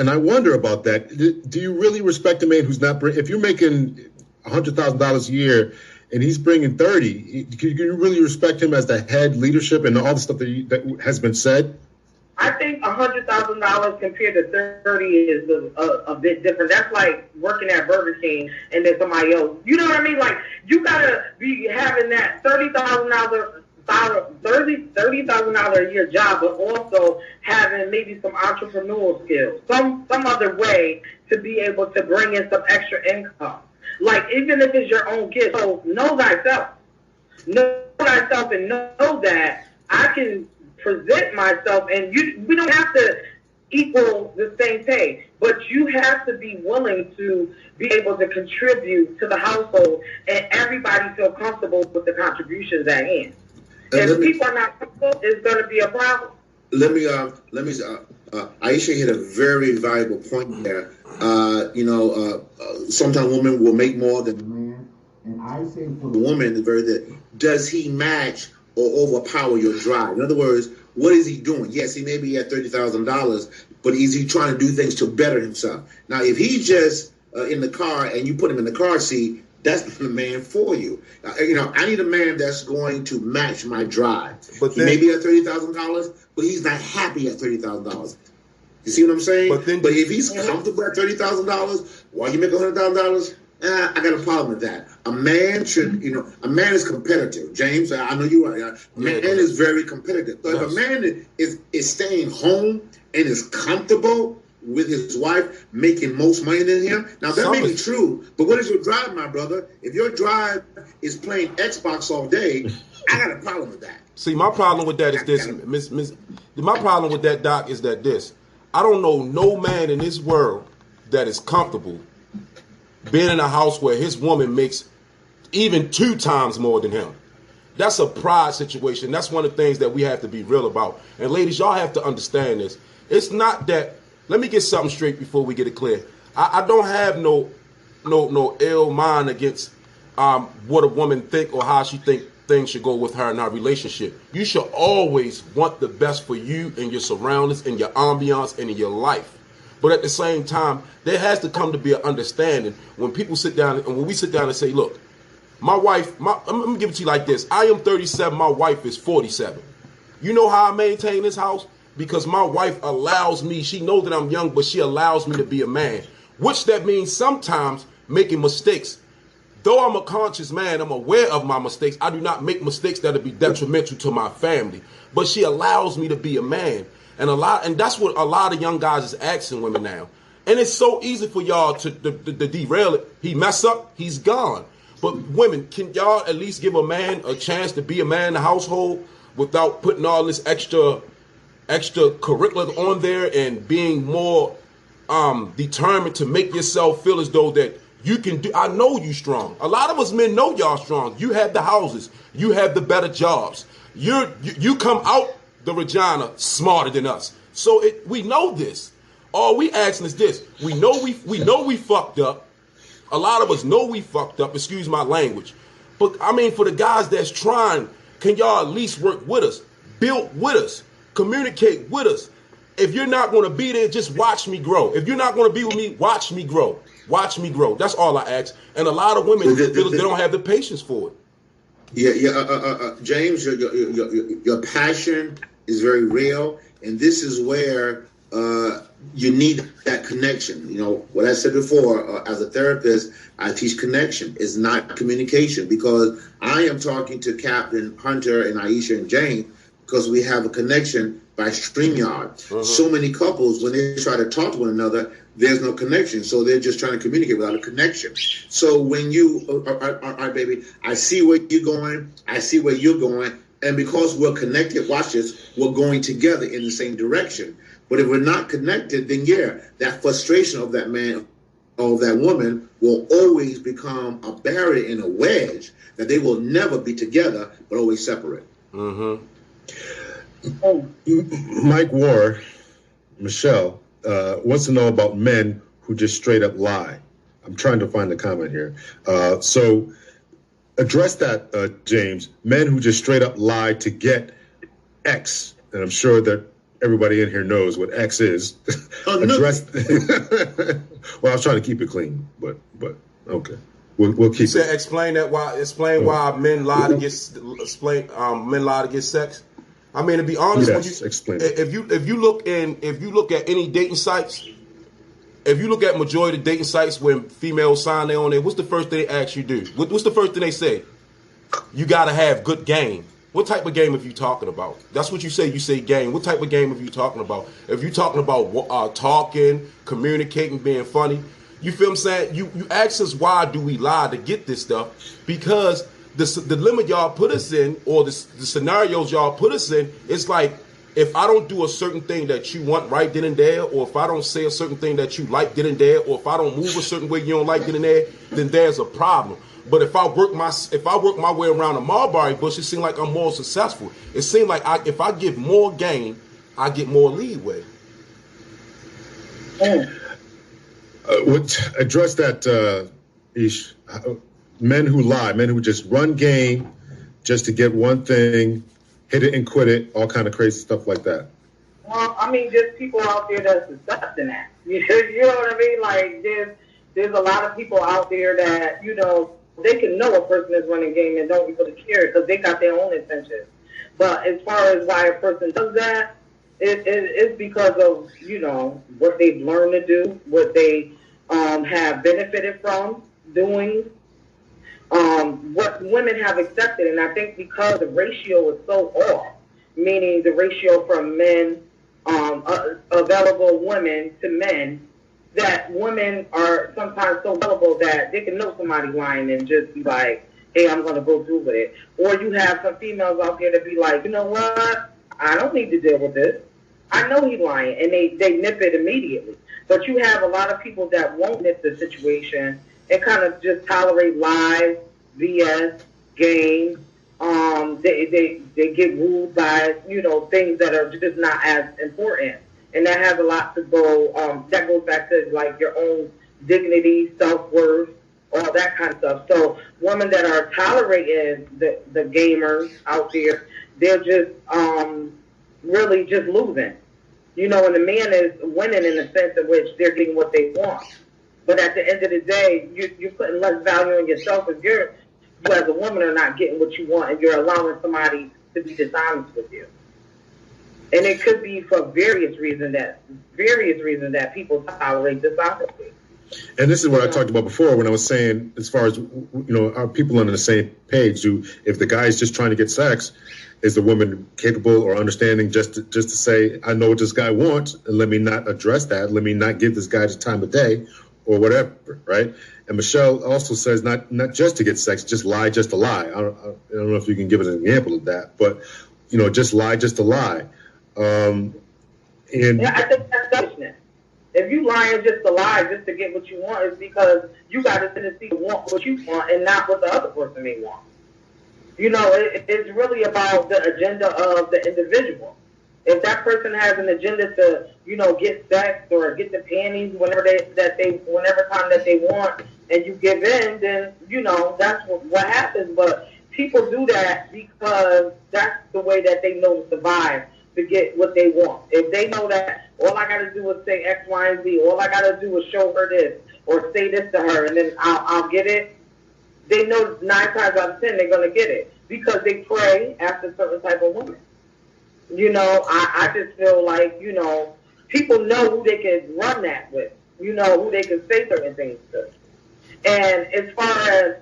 Speaker 1: I wonder about that. Do you really respect a man who's not if you're making $100,000 a year and he's bringing 30? Can you really respect him as the head leadership and all the stuff that has been said?
Speaker 2: I think $100,000 compared to 30 is a bit different. That's like working at Burger King and then somebody else. You know what I mean? Like you gotta be having that $30,000 a year job, but also having maybe some entrepreneurial skills, some other way to be able to bring in some extra income. Like even if it's your own kid, so know thyself, and know that I can present myself, and we don't have to equal the same pay, but you have to be willing to be able to contribute to the household, and everybody feel comfortable with the contributions at hand. If people are not comfortable, it's going to be a problem.
Speaker 4: Aisha hit a very valuable point there. Sometimes women will make more than men, and I say for the woman, does he match or overpower your drive? In other words, what is he doing? Yes, he may be at $30,000, but is he trying to do things to better himself? Now, if he's just in the car and you put him in the car seat, that's not the man for you. I need a man that's going to match my drive. But he may be at $30,000, but he's not happy at $30,000. You see what I'm saying? But if he's comfortable at $30,000, while you make $100,000, I got a problem with that. A man should, a man is competitive. James, I know you are. A man is very competitive. So if a man is staying home and is comfortable with his wife making most money than him, now that may be true, but what is your drive, my brother? If your drive is playing Xbox all day, I got a problem with that.
Speaker 3: See, my problem with that is this, my problem with that, Doc, is that I don't know no man in this world that is comfortable being in a house where his woman makes even 2 times more than him. That's a pride situation. That's one of the things that we have to be real about. And ladies, y'all have to understand this. It's not that, let me get something straight before we get it clear. I don't have no ill mind against what a woman think or how she think things should go with her in our relationship. You should always want the best for you and your surroundings and your ambiance and in your life. But at the same time, there has to come to be an understanding when people sit down and when we sit down and say, look, my wife, I'm going to give it to you like this. I am 37. My wife is 47. You know how I maintain this house? Because my wife allows me, she knows that I'm young, but she allows me to be a man, which that means sometimes making mistakes. Though I'm a conscious man, I'm aware of my mistakes. I do not make mistakes that would be detrimental to my family, but she allows me to be a man. And that's what a lot of young guys is asking women now. And it's so easy for y'all to derail it. He mess up, he's gone. But women, can y'all at least give a man a chance to be a man in the household without putting all this extra curriculum on there and being more determined to make yourself feel as though that you can do? I know you strong. A lot of us men know y'all strong. You have the houses. You have the better jobs. You come out the Regina smarter than us. So we know this. All we asking is this. We know we fucked up. A lot of us know we fucked up. Excuse my language. But I mean, for the guys that's trying, can y'all at least work with us? Build with us. Communicate with us. If you're not going to be there, just watch me grow. If you're not going to be with me, watch me grow. Watch me grow. That's all I ask. And a lot of women feel they don't have the patience for it.
Speaker 4: James, your passion is very real, and this is where you need that connection. What I said before, as a therapist, I teach connection. It's not communication, because I am talking to Captain Hunter and Aisha and Jane because we have a connection by StreamYard. Uh-huh. So many couples, when they try to talk to one another, there's no connection. So they're just trying to communicate without a connection. So when all right, baby, I see where you're going. I see where you're going. And because we're connected, watch this, we're going together in the same direction. But if we're not connected, then that frustration of that man or that woman will always become a barrier and a wedge that they will never be together, but always separate.
Speaker 3: Mm-hmm.
Speaker 1: Mike Ward, Michelle, wants to know about men who just straight up lie. I'm trying to find the comment here. So address that, James. Men who just straight up lie to get X, and I'm sure that everybody in here knows what X is.
Speaker 4: Oh,
Speaker 1: address. Well, I was trying to keep it clean, but okay. We'll keep.
Speaker 3: You said explain why men lie to get men lie to get sex. I mean, to be honest,
Speaker 1: yes, explain.
Speaker 3: If you look at any dating sites, if you look at majority of dating sites when females sign their on there, what's the first thing they ask you do? What's the first thing they say? You got to have good game. What type of game are you talking about? That's what you say. You say game. What type of game are you talking about? If you're talking about talking, communicating, being funny, you feel what I'm saying? You ask us why do we lie to get this stuff? Because the limit y'all put us in, or the scenarios y'all put us in, it's like, if I don't do a certain thing that you want right then and there, or if I don't say a certain thing that you like then and there, or if I don't move a certain way you don't like then and there, then there's a problem. But if I work my way around a mulberry bush, it seems like I'm more successful. It seems like if I give more game, I get more leeway.
Speaker 1: Address that, Ish. Men who lie, men who just run game just to get one thing, hit it and quit it, all kind of crazy stuff like that.
Speaker 2: Well, I mean, just people out there that's accepting that. You know what I mean? Like, there's a lot of people out there that, they can know a person is running game and don't really care because they got their own intentions. But as far as why a person does that, it's because of, what they've learned to do, what they have benefited from doing, what women have accepted. And I think because the ratio is so off, meaning the ratio from men, available women to men, that women are sometimes so gullible that they can know somebody lying and just be like, hey, I'm going to go through with it. Or you have some females out there that be like, you know what? I don't need to deal with this. I know he's lying. And they nip it immediately. But you have a lot of people that won't nip the situation and kind of just tolerate lies, BS, games. They get ruled by, things that are just not as important. And that has a lot to go, that goes back to like your own dignity, self-worth, all that kind of stuff. So women that are tolerating the gamers out there, they're just really just losing. And the man is winning in the sense in which they're getting what they want. But at the end of the day, you're putting less value on yourself if you as a woman are not getting what you want and you're allowing somebody to be dishonest with you. And it could be for various reasons that people tolerate dishonesty.
Speaker 1: And this is what I talked about before when I was saying, as far as, are people on the same page? If the guy is just trying to get sex, is the woman capable or understanding just to say, I know what this guy wants, and let me not address that. Let me not give this guy the time of day or whatever, right? And Michelle also says not just to get sex, just lie just to lie. I don't know if you can give an example of that, but, just lie just to lie.
Speaker 2: And I think that's selfishness. If you lying just to lie, just to get what you want, it's because you got a tendency to want what you want and not what the other person may want. It's really about the agenda of the individual. If that person has an agenda to, get sex or get the panties whenever time that they want, and you give in, then that's what happens. But people do that because that's the way that they know to survive, to get what they want. If they know that all I got to do is say X, Y, and Z, all I got to do is show her this or say this to her, and then I'll get it, they know 9 times out of 10 they're going to get it because they pray after certain type of woman. I just feel like, people know who they can run that with, who they can say certain things to. And as far as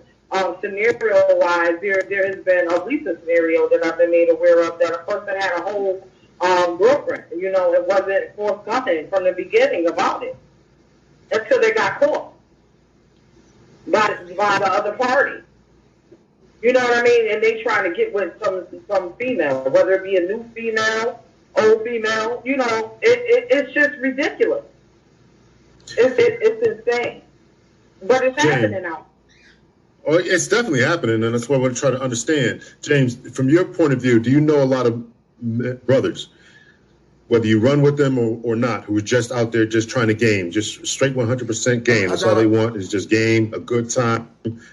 Speaker 2: scenario-wise, there has been at least a scenario that I've been made aware of that a person had a whole girlfriend. It wasn't forthcoming from the beginning about it until they got caught by the other party. You know what I mean? And they trying to get with some female, whether it be a new female, old female. It's just ridiculous. It's insane. But it's happening now.
Speaker 1: Oh, it's definitely happening, and that's what we're trying to understand. James, from your point of view, do you know a lot of brothers, whether you run with them or not, who are just out there just trying to game, just straight 100% game. That's all they want is just game, a good time,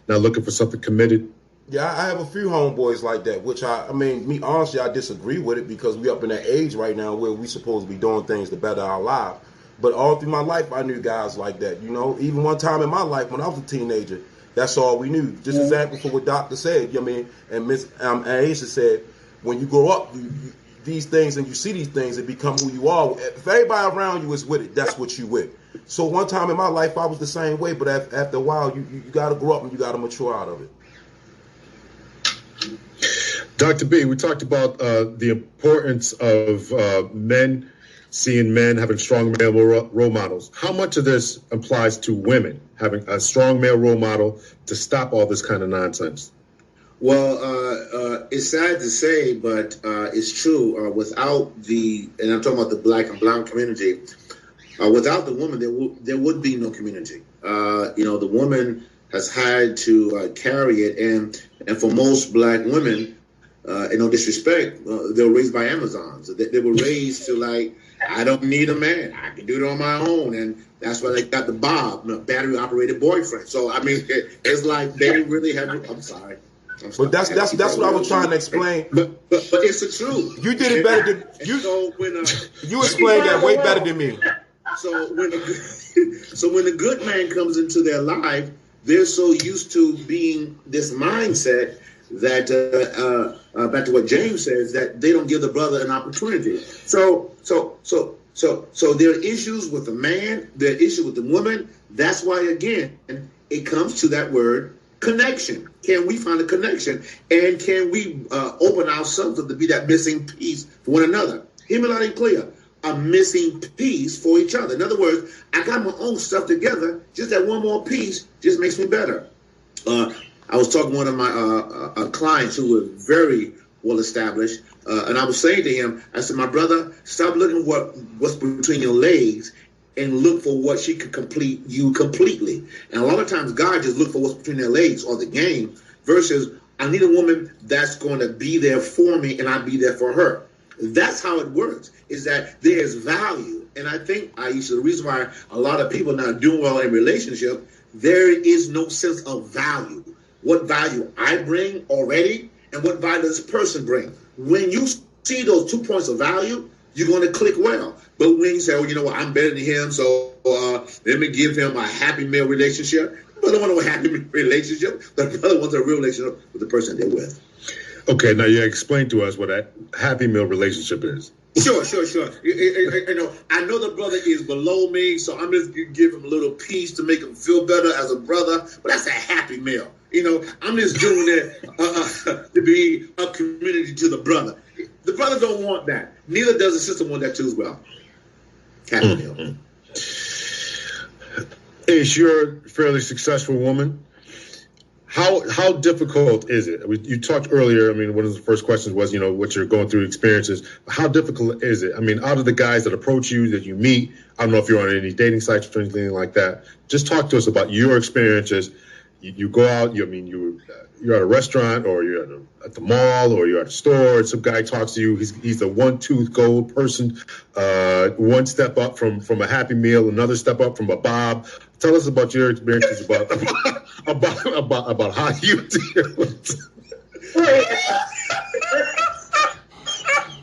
Speaker 1: not looking for something committed.
Speaker 3: Yeah, I have a few homeboys like that, which I mean, me honestly, I disagree with it because we up in that age right now where we supposed to be doing things to better our lives. But all through my life, I knew guys like that. You know, even one time in my life when I was a teenager, that's all we knew. Just example for what Doctor said. You know what I mean, and Miss Aisha said, when you grow up, you these things and you see these things, it become who you are. If everybody around you is with it, that's what you with. So one time in my life, I was the same way. But after a while, you got to grow up and you got to mature out of it.
Speaker 1: Dr. B, we talked about the importance of men seeing men having strong male role models. How much of this applies to women having a strong male role model to stop all this kind of nonsense?
Speaker 4: Well, it's sad to say, but it's true. Without and I'm talking about the black and brown community, without the woman, there would be no community. The woman has had to carry it, and for most black women, no disrespect, they were raised by Amazons. They were raised to like, I don't need a man. I can do it on my own. And that's why they got the Bob, battery-operated boyfriend. So, I mean, it's like they really have... I'm sorry.
Speaker 3: But that's what I was trying to explain.
Speaker 4: But it's the truth.
Speaker 3: You did it better than... You explained that way better than me.
Speaker 4: So when a good man comes into their life, they're so used to being this mindset that back to what James says, that they don't give the brother an opportunity. So there are issues with the man, there are issues with the woman. That's why, again, it comes to that word connection. Can we find a connection? And can we open ourselves up to be that missing piece for one another? Hear me loud and clear. A missing piece for each other. In other words, I got my own stuff together. Just that one more piece just makes me better. I was talking to one of my clients who was very well established, and I was saying to him, I said, my brother, stop looking what's between your legs and look for what she could complete you completely. And a lot of times God just look for what's between their legs or the game versus I need a woman that's going to be there for me and I be there for her. That's how it works, is that there's value. And I think, Aisha, the reason why a lot of people not doing well in relationship, there is no sense of value. What value I bring already and what value this person bring. When you see those 2 points of value, you're going to click well. But when you say, oh, you know what, I'm better than him, so let me give him a happy male relationship. The brother wants a happy relationship. The brother wants a real relationship with the person they're with.
Speaker 1: Okay, now you explain to us what a happy male relationship is.
Speaker 4: Sure. I know the brother is below me, so I'm just going to give him a little piece to make him feel better as a brother. But that's a happy male. I'm just doing that to be a community to the brother. The brother don't want that. Neither does the sister want that too as well. Happy male.
Speaker 1: Ish, you're a fairly successful woman. How difficult is it? You talked earlier, one of the first questions was, what you're going through experiences. How difficult is it? Out of the guys that approach you, that you meet, I don't know if you're on any dating sites or anything like that. Just talk to us about your experiences. You go out, you're at a restaurant or you're at the mall or you're at a store and some guy talks to you. He's the one-tooth gold person, one step up from a Happy Meal, another step up from a Bob. Tell us about your experiences about how you deal with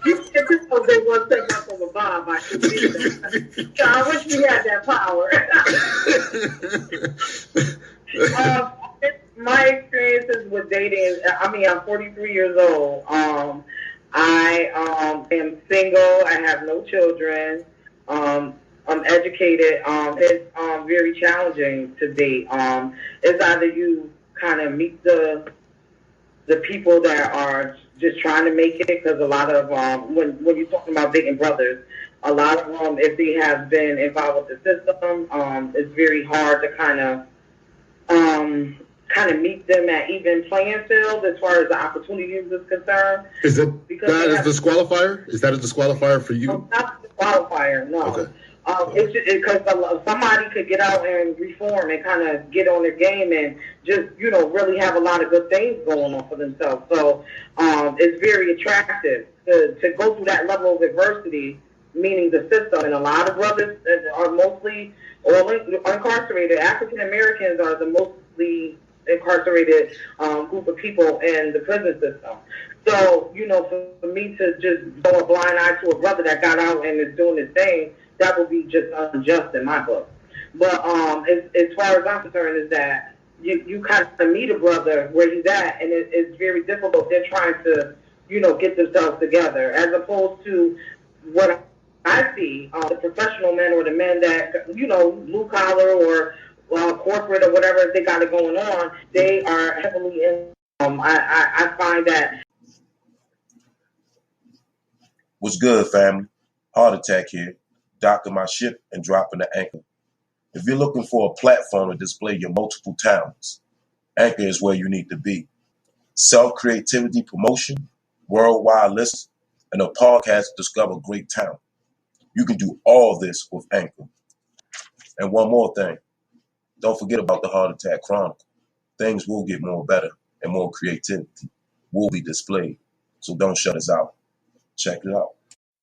Speaker 2: You said this was a one step up from a Bob. I should see that. So I wish we had that power. My experiences with dating, I'm 43 years old. I am single. I have no children. I'm educated. It's very challenging to date. It's either you kind of meet the people that are just trying to make it, because a lot of when you're talking about dating brothers, a lot of them, if they have been involved with the system, it's very hard to kind of meet them at even playing field as far as the opportunities is concerned.
Speaker 1: Is that a disqualifier? Is that a disqualifier for you?
Speaker 2: No, not a disqualifier, no.
Speaker 1: Okay.
Speaker 2: It's because somebody could get out and reform and kind of get on their game and just, really have a lot of good things going on for themselves. So it's very attractive to go through that level of adversity meaning the system. And a lot of brothers are mostly all incarcerated. African Americans are the mostly incarcerated group of people in the prison system. So, for me to just go a blind eye to a brother that got out and is doing his thing, that would be just unjust in my book. But as far as I'm concerned, is that you kind of meet a brother where he's at, and it's very difficult. They're trying to, get themselves together, as opposed to what I see, the professional men or the men that, blue collar or corporate or whatever they got it going on, they are heavily in. I find that.
Speaker 5: What's good, family? Heart Attack here, docking my ship and dropping the anchor. If you're looking for a platform to display your multiple talents, Anchor is where you need to be. Self-creativity promotion, worldwide lists, and a podcast to discover great talent. You can do all this with Anchor. And one more thing, don't forget about the Heart Attack Chronicle. Things will get more better and more creativity will be displayed. So don't shut us out. Check it out.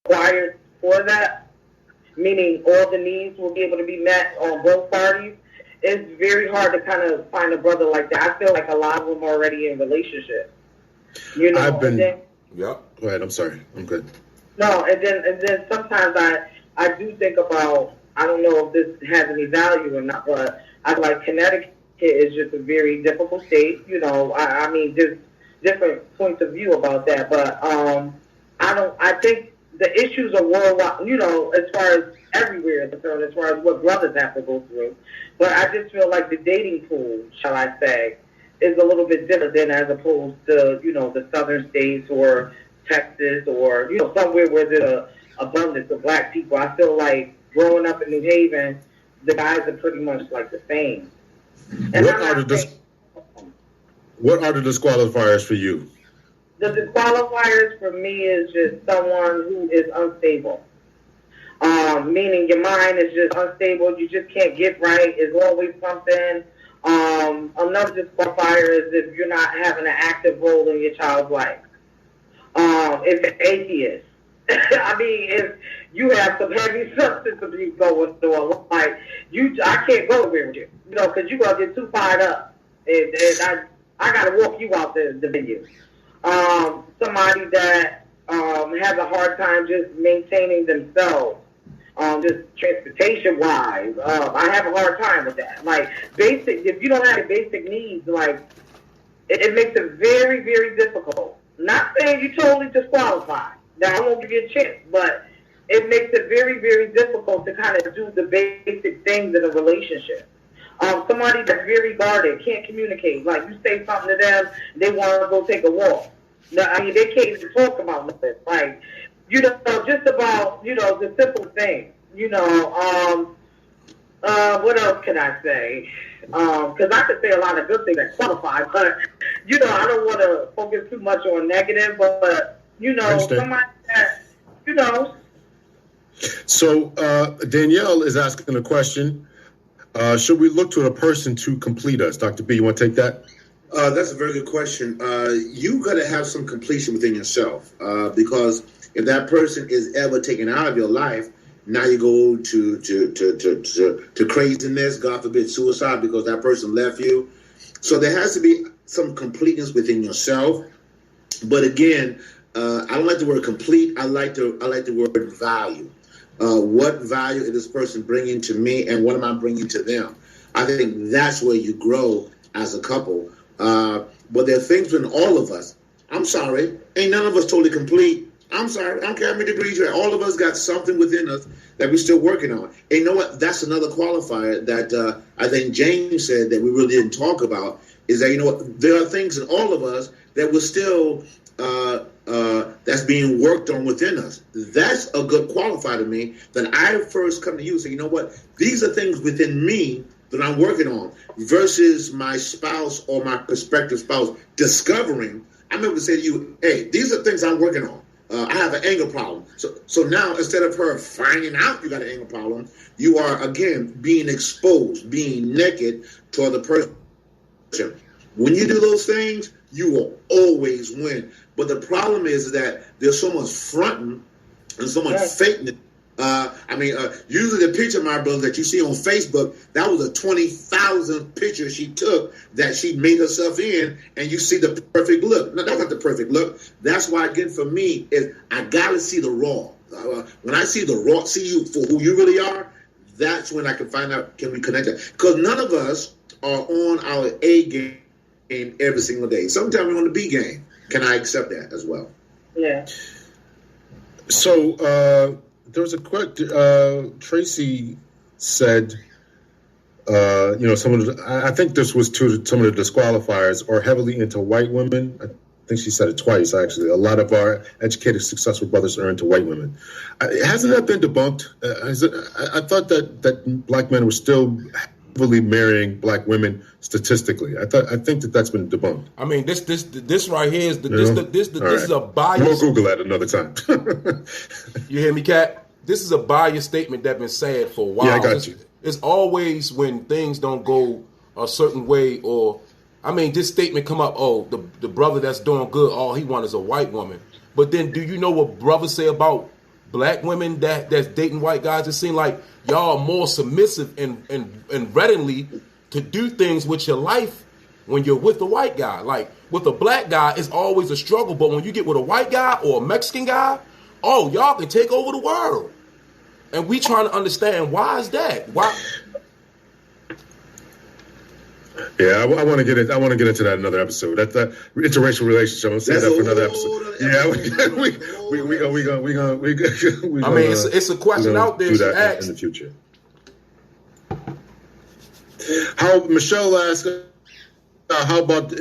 Speaker 2: Required for that, meaning all the needs will be able to be met on both parties. It's very hard to kind of find a brother like that. I feel like a lot of them are already in relationships.
Speaker 1: I've been.
Speaker 3: Yeah.
Speaker 1: Go ahead. I'm sorry. I'm good.
Speaker 2: No, and then sometimes I do think about, I don't know if this has any value or not, but I like Connecticut is just a very difficult state. I mean, there's different points of view about that, but I think the issues are worldwide, as far as everywhere is concerned, as far as what brothers have to go through. But I just feel like the dating pool, shall I say, is a little bit different than as opposed to, the southern states or Texas or, somewhere where there's an abundance of black people. I feel like growing up in New Haven, the guys are pretty much like the same. And
Speaker 1: What are the disqualifiers for you?
Speaker 2: The disqualifiers for me is just someone who is unstable. Meaning your mind is just unstable. You just can't get right. It's always something. Another disqualifier is if you're not having an active role in your child's life. If you're atheist. I mean, if you have some heavy substance abuse going through, like I can't go there with you, because you're going to get too fired up. And I got to walk you out the venue. Somebody that has a hard time just maintaining themselves, just transportation-wise. I have a hard time with that. Like, if you don't have the basic needs, like, it makes it very, very difficult. Not saying you totally disqualified. Now, I won't give you a chance, but it makes it very, very difficult to kind of do the basic things in a relationship. Somebody that's very guarded, can't communicate. Like, you say something to them, they want to go take a walk. No, I mean, they can't even talk about nothing. Like, just about, the simple things. What else can I say? Because I could say a lot of good things that qualify, but, I don't want to focus too much on negative, but somebody that,
Speaker 1: So, Danielle is asking a question. Should we look to a person to complete us? Dr. B, you want to take that?
Speaker 4: That's a very good question. You got to have some completion within yourself, because if that person is ever taken out of your life, now you go to craziness, God forbid, suicide, because that person left you. So there has to be some completeness within yourself. But again, I don't like the word complete. I like the word value. What value is this person bringing to me, and what am I bringing to them? I think that's where you grow as a couple. But there are things in all of us. I'm sorry, ain't none of us totally complete. I'm sorry, I don't care how many degrees you're at. All of us got something within us that we're still working on. And you know what? That's another qualifier that I think James said that we really didn't talk about, is that, there are things in all of us that we're still that's being worked on within us. That's a good qualifier to me, that I first come to you and say, these are things within me that I'm working on, versus my spouse or my prospective spouse discovering. I'm able to say to you, hey, these are things I'm working on. I have an anger problem. So now, instead of her finding out you got an anger problem, you are, again, being exposed, being naked to other person. When you do those things, you will always win. But the problem is that there's so much fronting and so much fakeness Usually the picture, my brother, that you see on Facebook, that was a 20,000 picture she took that she made herself in, and you see the perfect look. No, that's not the perfect look. That's why, again, for me, is I gotta see the raw. When I see the raw, see you for who you really are, that's when I can find out, can we connect that? Because none of us are on our A game every single day. Sometimes we're on the B game. Can I accept that as well?
Speaker 2: Yeah.
Speaker 1: So there was a quote. Tracy said, I think this was to some of the disqualifiers are heavily into white women. I think she said it twice, actually. A lot of our educated, successful brothers are into white women. Hasn't that been debunked? I thought that black men were still heavily marrying black women statistically. I think that's been debunked.
Speaker 3: I mean, this right here is this is a bias.
Speaker 1: We'll Google that another time.
Speaker 3: You hear me, Cat? This is a biased statement that's been said for a while.
Speaker 1: Yeah, I got you.
Speaker 3: It's always when things don't go a certain way, or this statement come up. Oh, the brother that's doing good, all he wants is a white woman. But then, do you know what brothers say about black women that's dating white guys? It seems like y'all are more submissive and readily to do things with your life when you're with a white guy. Like with a black guy, it's always a struggle. But when you get with a white guy or a Mexican guy, oh, y'all can take over the world. And we trying to understand why is that? Why?
Speaker 1: Yeah, I want to get into that in another episode. That's the interracial relationship. I'm saying that for another episode.
Speaker 3: It's a question out there.
Speaker 1: Do that in the future. How Michelle asked, how about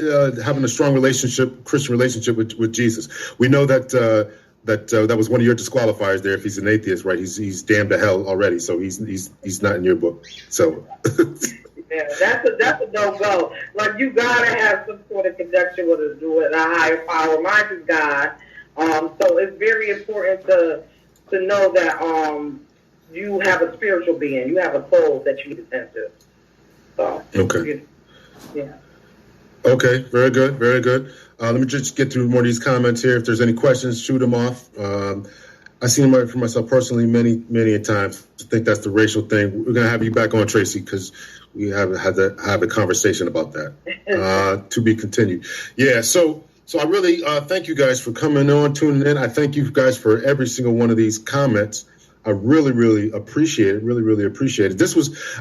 Speaker 1: having a strong Christian relationship with Jesus? We know that that was one of your disqualifiers there. If he's an atheist, right? He's damned to hell already, so he's not in your book. So.
Speaker 2: Yeah, that's a no-go. Like, you gotta have some sort of connection with a higher power. Mine is God. So it's very important to know that you have a spiritual being, you have a soul that you attend to. So
Speaker 1: okay.
Speaker 2: Yeah.
Speaker 1: Okay, very good, very good. Let me just get through more of these comments here. If there's any questions, shoot them off. I've seen them for myself personally many a times. I think that's the racial thing. We're gonna have you back on, Tracy, because we have a conversation about that. To be continued. Yeah. So I really thank you guys for coming on, tuning in. I thank you guys for every single one of these comments. I really, really appreciate it. Really, really appreciate it.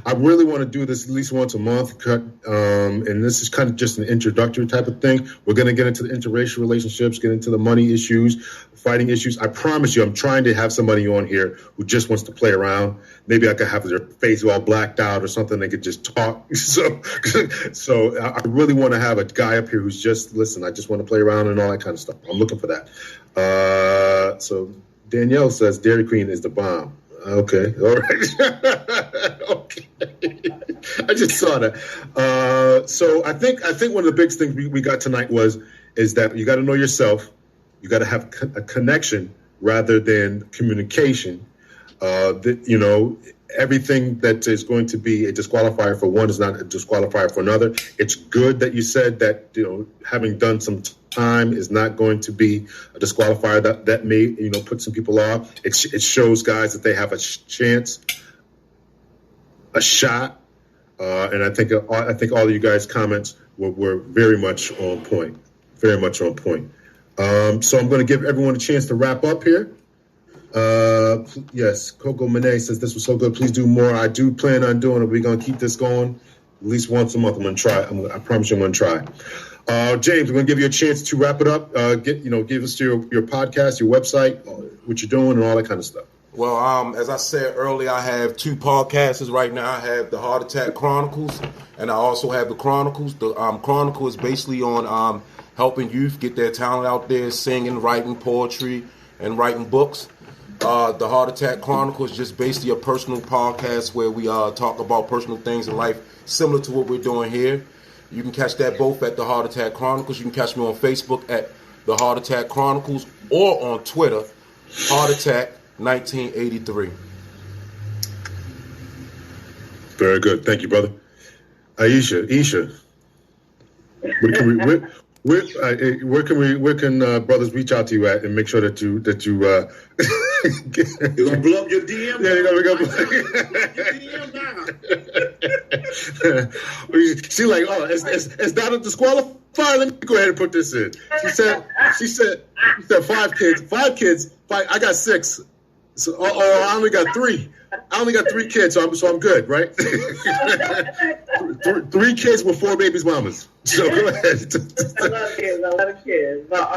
Speaker 1: I really want to do this at least once a month, and this is kind of just an introductory type of thing. We're going to get into the interracial relationships, get into the money issues, fighting issues. I promise you, I'm trying to have somebody on here who just wants to play around. Maybe I could have their face all blacked out or something. They could just talk. So I really want to have a guy up here who's just, listen, I just want to play around and all that kind of stuff. I'm looking for that. So Danielle says Dairy Queen is the bomb. Okay, all right. Okay, I just saw that. So I think one of the biggest things we got tonight is that you got to know yourself. You got to have a connection rather than communication. Everything that is going to be a disqualifier for one is not a disqualifier for another. It's good that you said that having done some time is not going to be a disqualifier that may put some people off. It shows guys that they have a chance, a shot, and I think all of you guys' comments were very much on point, very much on point. So I'm going to give everyone a chance to wrap up here. Yes, Coco Monet says this was so good. Please do more. I do plan on doing it. We're going to keep this going at least once a month. I'm going to try. I promise you I'm going to try. James, we're going to give you a chance to wrap it up. Give us your podcast, your website, what you're doing, and all that kind of stuff.
Speaker 3: Well, as I said earlier, I have two podcasts right now. I have the Heart Attack Chronicles, and I also have the Chronicles. The Chronicle is basically on helping youth get their talent out there, singing, writing poetry, and writing books. The Heart Attack Chronicles is just basically a personal podcast where we talk about personal things in life, similar to what we're doing here. You can catch that both at the Heart Attack Chronicles. You can catch me on Facebook at the Heart Attack Chronicles or on Twitter, Heart Attack 1983.
Speaker 1: Very good. Thank you, brother. Aisha, where can brothers reach out to you at and make sure that you
Speaker 4: You're gonna blow up your DM.
Speaker 1: Yeah, you're gonna
Speaker 4: blow up your DM now.
Speaker 1: She like, oh, is Donna disqualified? Let me go ahead and put this in. She said 5 kids. 5 kids. 5. I got 6. So, I only got 3. I only got 3 kids, so I'm good, right? 3 kids with 4 babies' mamas. So go ahead.
Speaker 2: I love kids. But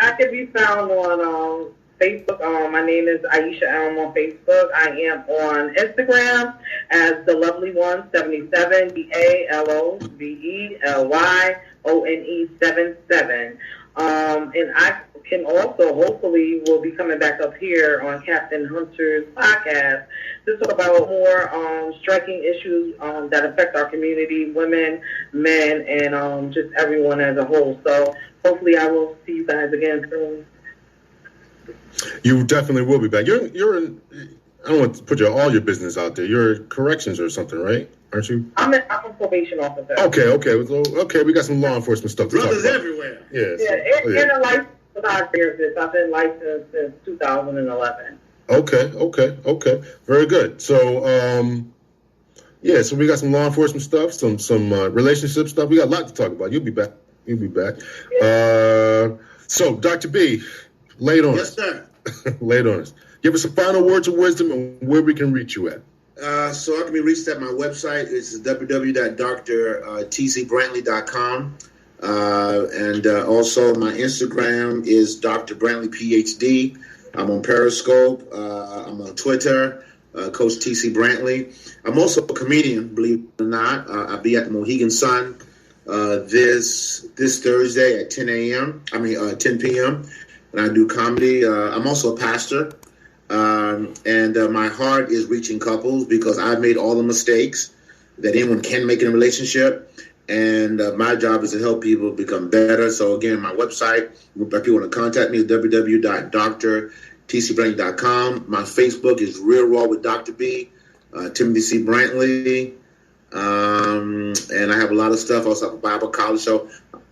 Speaker 2: I can be found on Facebook. My name is Aisha Elm on Facebook. I am on Instagram as the Lovely One 77, DALOVELYONE 77. And I can also, hopefully, will be coming back up here on Captain Hunter's podcast to talk about more striking issues that affect our community, women, men, and just everyone as a whole. So hopefully I will see you guys again soon.
Speaker 1: You definitely will be back. You're in, I don't want to put all your business out there. You're corrections or something, right? Aren't you?
Speaker 2: I'm a probation officer.
Speaker 1: Okay. We got some law enforcement stuff to
Speaker 4: Brothers
Speaker 1: talk about.
Speaker 4: everywhere.
Speaker 1: Yes.
Speaker 2: Yeah, in a licensed therapist. I've been licensed since 2011.
Speaker 1: Okay. Very good. So, so we got some law enforcement stuff, some relationship stuff. We got a lot to talk about. You'll be back.
Speaker 2: Yeah.
Speaker 1: So, Dr. B, lay it on us.
Speaker 4: Yes, sir.
Speaker 1: Lay it on us. Give us some final words of wisdom and where we can reach you at.
Speaker 4: So I can be reached at my website. It's www.drtcbrantley.com. And also my Instagram is Dr. Brantley PhD. I'm on Periscope. I'm on Twitter, Coach TC Brantley. I'm also a comedian, believe it or not. I'll be at the Mohegan Sun this Thursday at 10 p.m. And I do comedy. I'm also a pastor. And my heart is reaching couples because I've made all the mistakes that anyone can make in a relationship. And my job is to help people become better. So, again, my website, if you want to contact me, is www.drtcbrantley.com. My Facebook is Real Raw with Dr. B, Timothy C. Brantley. And I have a lot of stuff. I also have a Bible college. So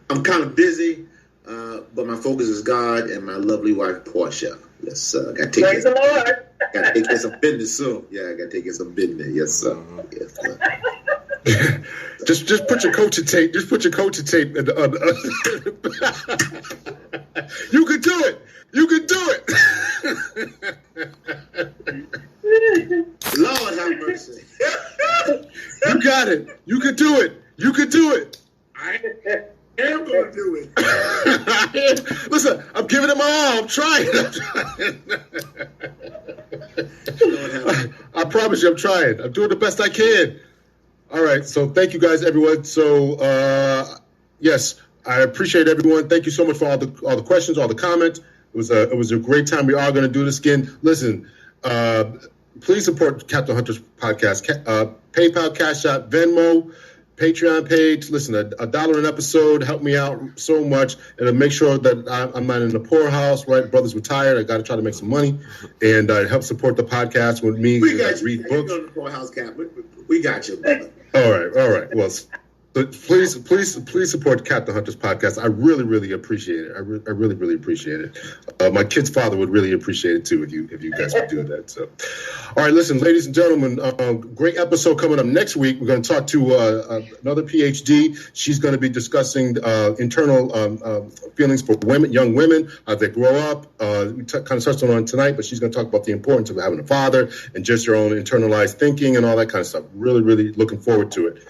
Speaker 4: I'm kind of busy, but my focus is God and my lovely wife, Portia. Yes, sir. Got to take care of some business soon. Yeah, I got to take care of some business. Yes, sir. Yes, sir.
Speaker 1: just put your coaching tape. Just put your coaching tape. You can do it. You can do it.
Speaker 4: Lord have mercy.
Speaker 1: You got it. You can do it. You can do it.
Speaker 4: I am going to do it.
Speaker 1: Listen, I'm giving it my all. I'm trying. I promise you, I'm trying. I'm doing the best I can. All right. So thank you guys, everyone. So yes, I appreciate everyone. Thank you so much for all the questions, all the comments. It was a great time. We are going to do this again. Listen, please support Captain Hunter's podcast. PayPal, Cash App, Venmo, Patreon page. Listen, $1 an episode help me out so much, and to make sure that I'm not in the poorhouse. Right, brother's retired. I got to try to make some money, and help support the podcast with me.
Speaker 4: We got you.
Speaker 1: Read books.
Speaker 4: You go to the poorhouse, Cap. We got you, brother.
Speaker 1: All right. Well, but please support Captain Hunter's podcast. I really appreciate it. I really appreciate it. My kid's father would really appreciate it too if you guys would do that. So, all right, listen, ladies and gentlemen, great episode coming up next week. We're going to talk to another PhD. She's going to be discussing internal feelings for young women, how they grow up. We kind of touched on tonight, but she's going to talk about the importance of having a father and just your own internalized thinking and all that kind of stuff. Really looking forward to it.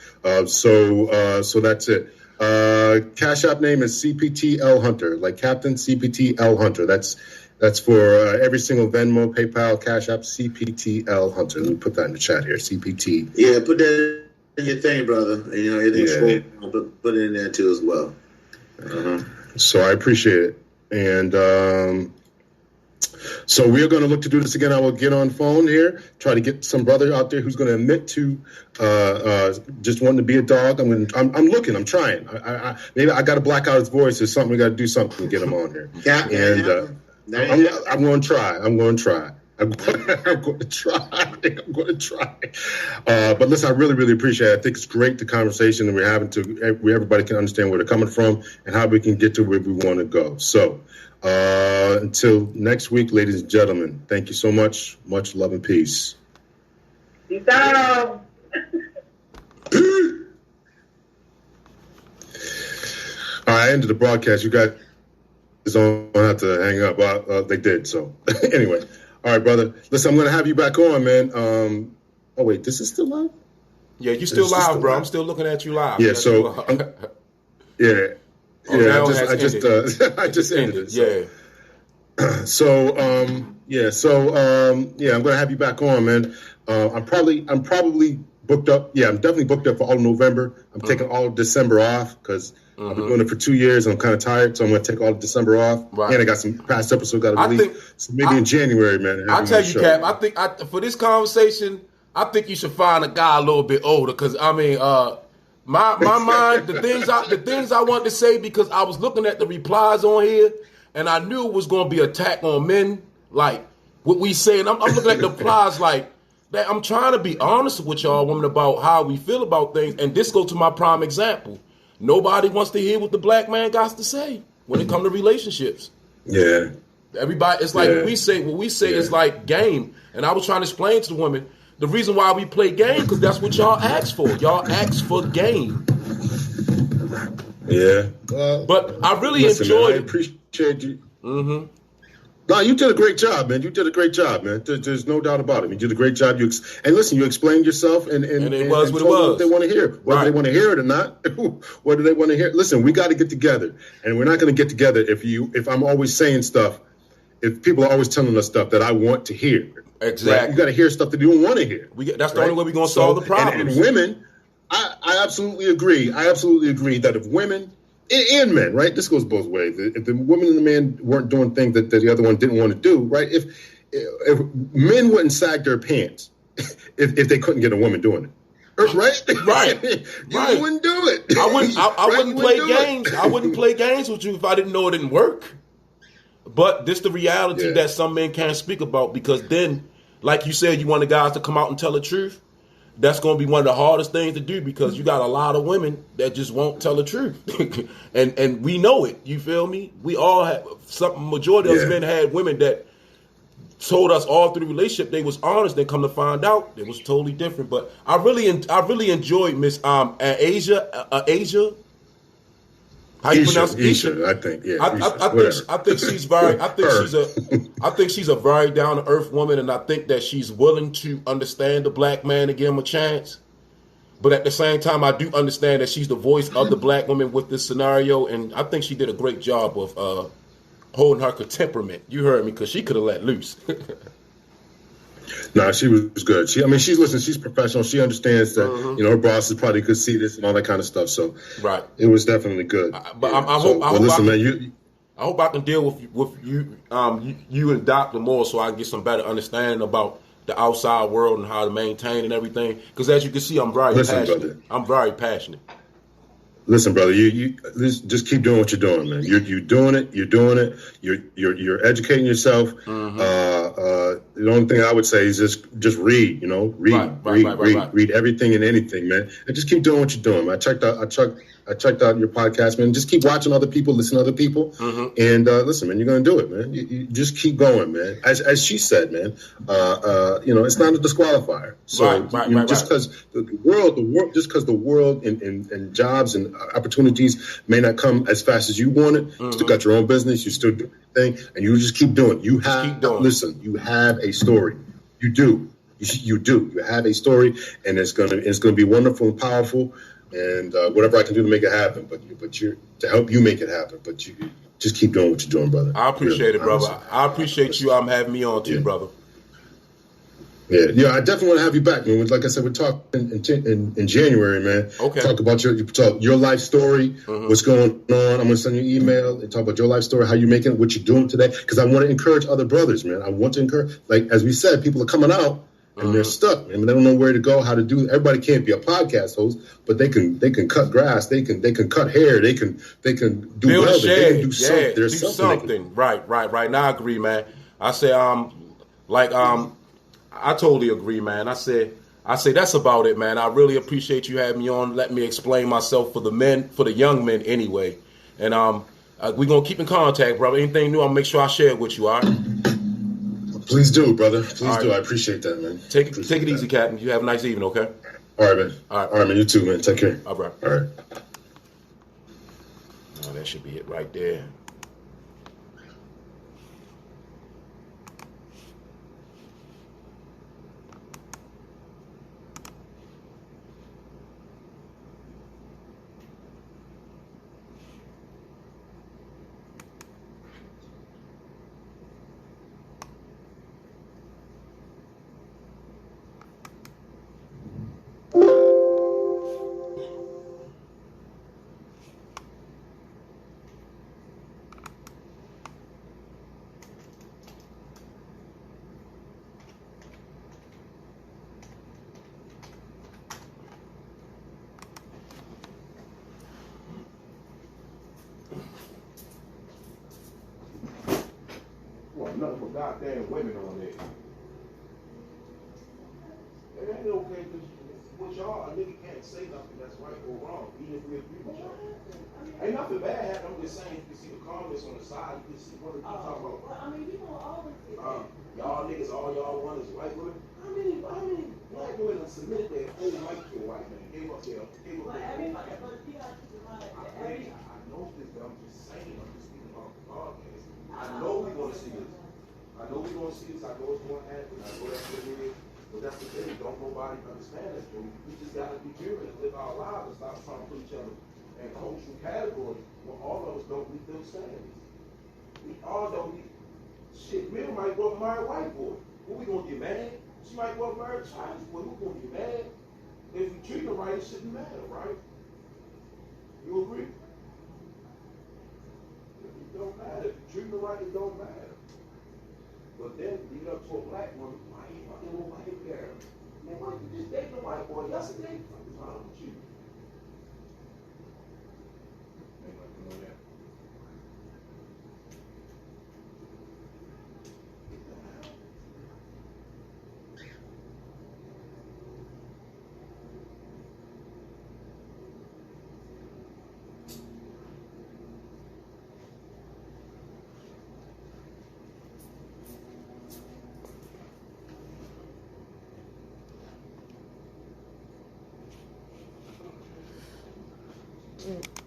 Speaker 1: So that's it. Cash App name is CPTL Hunter, like Captain CPTL Hunter. That's for every single Venmo, PayPal, Cash App, CPTL Hunter. Let me put that in the chat here. CPT.
Speaker 4: Yeah, put that in your thing, brother. And, everything's put it in there too as well.
Speaker 1: So I appreciate it. And so we're going to look to do this again. I will get on phone here, try to get some brother out there who's going to admit to just wanting to be a dog. I'm looking. I'm trying. Maybe I got to black out his voice or something. We got to do something to get him on here.
Speaker 4: I'm
Speaker 1: going to try. I'm going to try. I'm going to try. But listen, I really, really appreciate it. I think it's great, the conversation that we're having, where everybody can understand where they're coming from and how we can get to where we want to go. So until next week, ladies and gentlemen, thank you so much. Much love and peace.
Speaker 2: Peace out.
Speaker 1: All right, I ended the broadcast. You guys don't have to hang up. They did, so anyway. All right, brother. Listen, I'm going to have you back on, man. Oh, wait, this is still live?
Speaker 3: Yeah, you still live, bro. I'm still looking at you live.
Speaker 1: Yeah, so, yeah.
Speaker 3: Oh,
Speaker 1: yeah, I just ended it.
Speaker 3: Yeah.
Speaker 1: So, I'm going to have you back on, man. I'm probably booked up. Yeah, I'm definitely booked up for all of November. I'm taking all of December off because I've been doing it for 2 years. And I'm kind of tired, so I'm going to take all of December off. Right. And I got some past episodes got to release. So maybe in January, man.
Speaker 3: I'll tell you, Cap. I think for this conversation, I think you should find a guy a little bit older because I mean, my mind, the things I want to say because I was looking at the replies on here and I knew it was going to be attack on men, like what we saying. I'm looking at the replies like. I'm trying to be honest with y'all women about how we feel about things. And this goes to my prime example. Nobody wants to hear what the black man got to say when it comes to relationships.
Speaker 1: Yeah.
Speaker 3: Everybody, it's like what we say is like game. And I was trying to explain to the women, the reason why we play game, because that's what y'all ask for. Y'all ask for game.
Speaker 1: Yeah.
Speaker 3: But I really enjoyed it.
Speaker 1: I appreciate you. Mm-hmm. No, you did a great job, man. You did a great job, man. There's no doubt about it. You did a great job. And listen, you explained yourself, and
Speaker 3: it was what it was.
Speaker 1: What they want to hear, whether they want to hear it or not. Whether they want to hear it. Listen, we got to get together, and we're not going to get together if I'm always saying stuff. If people are always telling us stuff that I want to hear,
Speaker 3: exactly,
Speaker 1: right? You got to hear stuff that you don't want to hear.
Speaker 3: That's the only way we're going to solve the problem.
Speaker 1: And women, I absolutely agree. I absolutely agree that if women. And men, right? This goes both ways. If the woman and the man weren't doing things that the other one didn't want to do, right? If men wouldn't sag their pants if they couldn't get a woman doing it, right?
Speaker 3: Right.
Speaker 1: You wouldn't do it.
Speaker 3: I wouldn't play games. I wouldn't play games with you if I didn't know it didn't work. But this the reality that some men can't speak about because then, like you said, you want the guys to come out and tell the truth. That's going to be one of the hardest things to do because you got a lot of women that just won't tell the truth. and we know it. You feel me? We all have majority of us men had women that told us all through the relationship they was honest, then come to find out it was totally different. But I really enjoyed Miss Asia. How you pronounce Isha?
Speaker 1: I think, yeah.
Speaker 3: I think she's very. I think she's a very down to earth woman, and I think that she's willing to understand the black man and give him a chance. But at the same time, I do understand that she's the voice of the black woman with this scenario, and I think she did a great job of holding her temperament. You heard me, because she could have let loose.
Speaker 1: No, she was good. She's professional. She understands that, her bosses probably could see this and all that kind of stuff. So it was definitely good.
Speaker 3: I hope I can deal with you, you and Dr. Moore so I can get some better understanding about the outside world and how to maintain and everything. Because as you can see, I'm very passionate. Brother. I'm very passionate. Listen, brother, you just keep doing what you're doing, man. You're doing it. You're doing it. You're educating yourself. The only thing I would say is just read. Read everything and anything, man, and just keep doing what you're doing. I checked out your podcast, man. Just keep watching other people, listen to other people, and listen, man. You're gonna do it, man. You just keep going, man. As she said, man. It's not a disqualifier. So just because the world and jobs and opportunities may not come as fast as you want it, you still got your own business. You still do your thing, and you just keep doing it. You have a story. You do. You do. You have a story, and it's gonna be wonderful and powerful. And whatever I can do to make it happen, but you're to help you make it happen. But you just keep doing what you're doing, brother. I appreciate it, brother. Honestly. I appreciate you having me on too, brother. Yeah, I definitely want to have you back, man. Like I said, we're talking in January, man. Okay. Talk about your life story, what's going on. I'm gonna send you an email and talk about your life story, how you're making it, what you're doing today. Because I want to encourage other brothers, man. I want to encourage, like as we said, people are coming out. And they're stuck, man. They don't know where to go, how to do. Everybody can't be a podcast host, but they can cut grass, they can cut hair, they can do build
Speaker 1: welding,
Speaker 3: they can
Speaker 1: do something. There's
Speaker 3: something. Right. Now I agree, man. I say Like I totally agree, man. I say that's about it, man. I really appreciate you having me on. Let me explain myself for the men, for the young men, anyway. And we're gonna keep in contact, brother. Anything new, I'll make sure I share it with you. All right.
Speaker 1: Please do, brother. Please
Speaker 3: All
Speaker 1: do.
Speaker 3: right.
Speaker 1: I appreciate that, man.
Speaker 3: Take it easy, Captain. You have a nice evening, okay?
Speaker 1: All right, man.
Speaker 3: All right.
Speaker 1: All right, man. You too, man. Take care.
Speaker 3: All right.
Speaker 1: All right.
Speaker 3: Oh, that should be it right there. Well, nothing but goddamn women on there. It ain't okay because with y'all, a nigga can't say nothing that's right or wrong, even if we agree with y'all. Ain't nothing bad happening. I'm just saying, you can see the comments on the side. You can see what they talking about.
Speaker 6: Well, I mean, you know, always
Speaker 3: Y'all niggas, all y'all want is white women. How many black women have submitted their whole life to a white man? Gave up their
Speaker 6: everybody, but you gotta keep in mind that
Speaker 3: I know this, but I'm just saying, I'm just speaking about the podcast. I know we're going to see this. I know we're going to see this. I know it's going to happen. I know that's what it is. But that's the thing. Don't nobody understand that. We just got to be human and live our lives and stop trying to put each other in cultural categories when all of us don't meet those standards. We all don't meet. Shit, Mary might go marry a white boy. What we going to get mad? She might go marry a Chinese boy. We're going to get mad. If we treat her right, it shouldn't matter, right? You agree? It don't matter. If you treat her right, it don't matter. But then lead up to a black woman, why you fucking with a white girl? Man, why you just dating a white boy yesterday? What's wrong with you? Ain't nothing on that.
Speaker 6: Mm.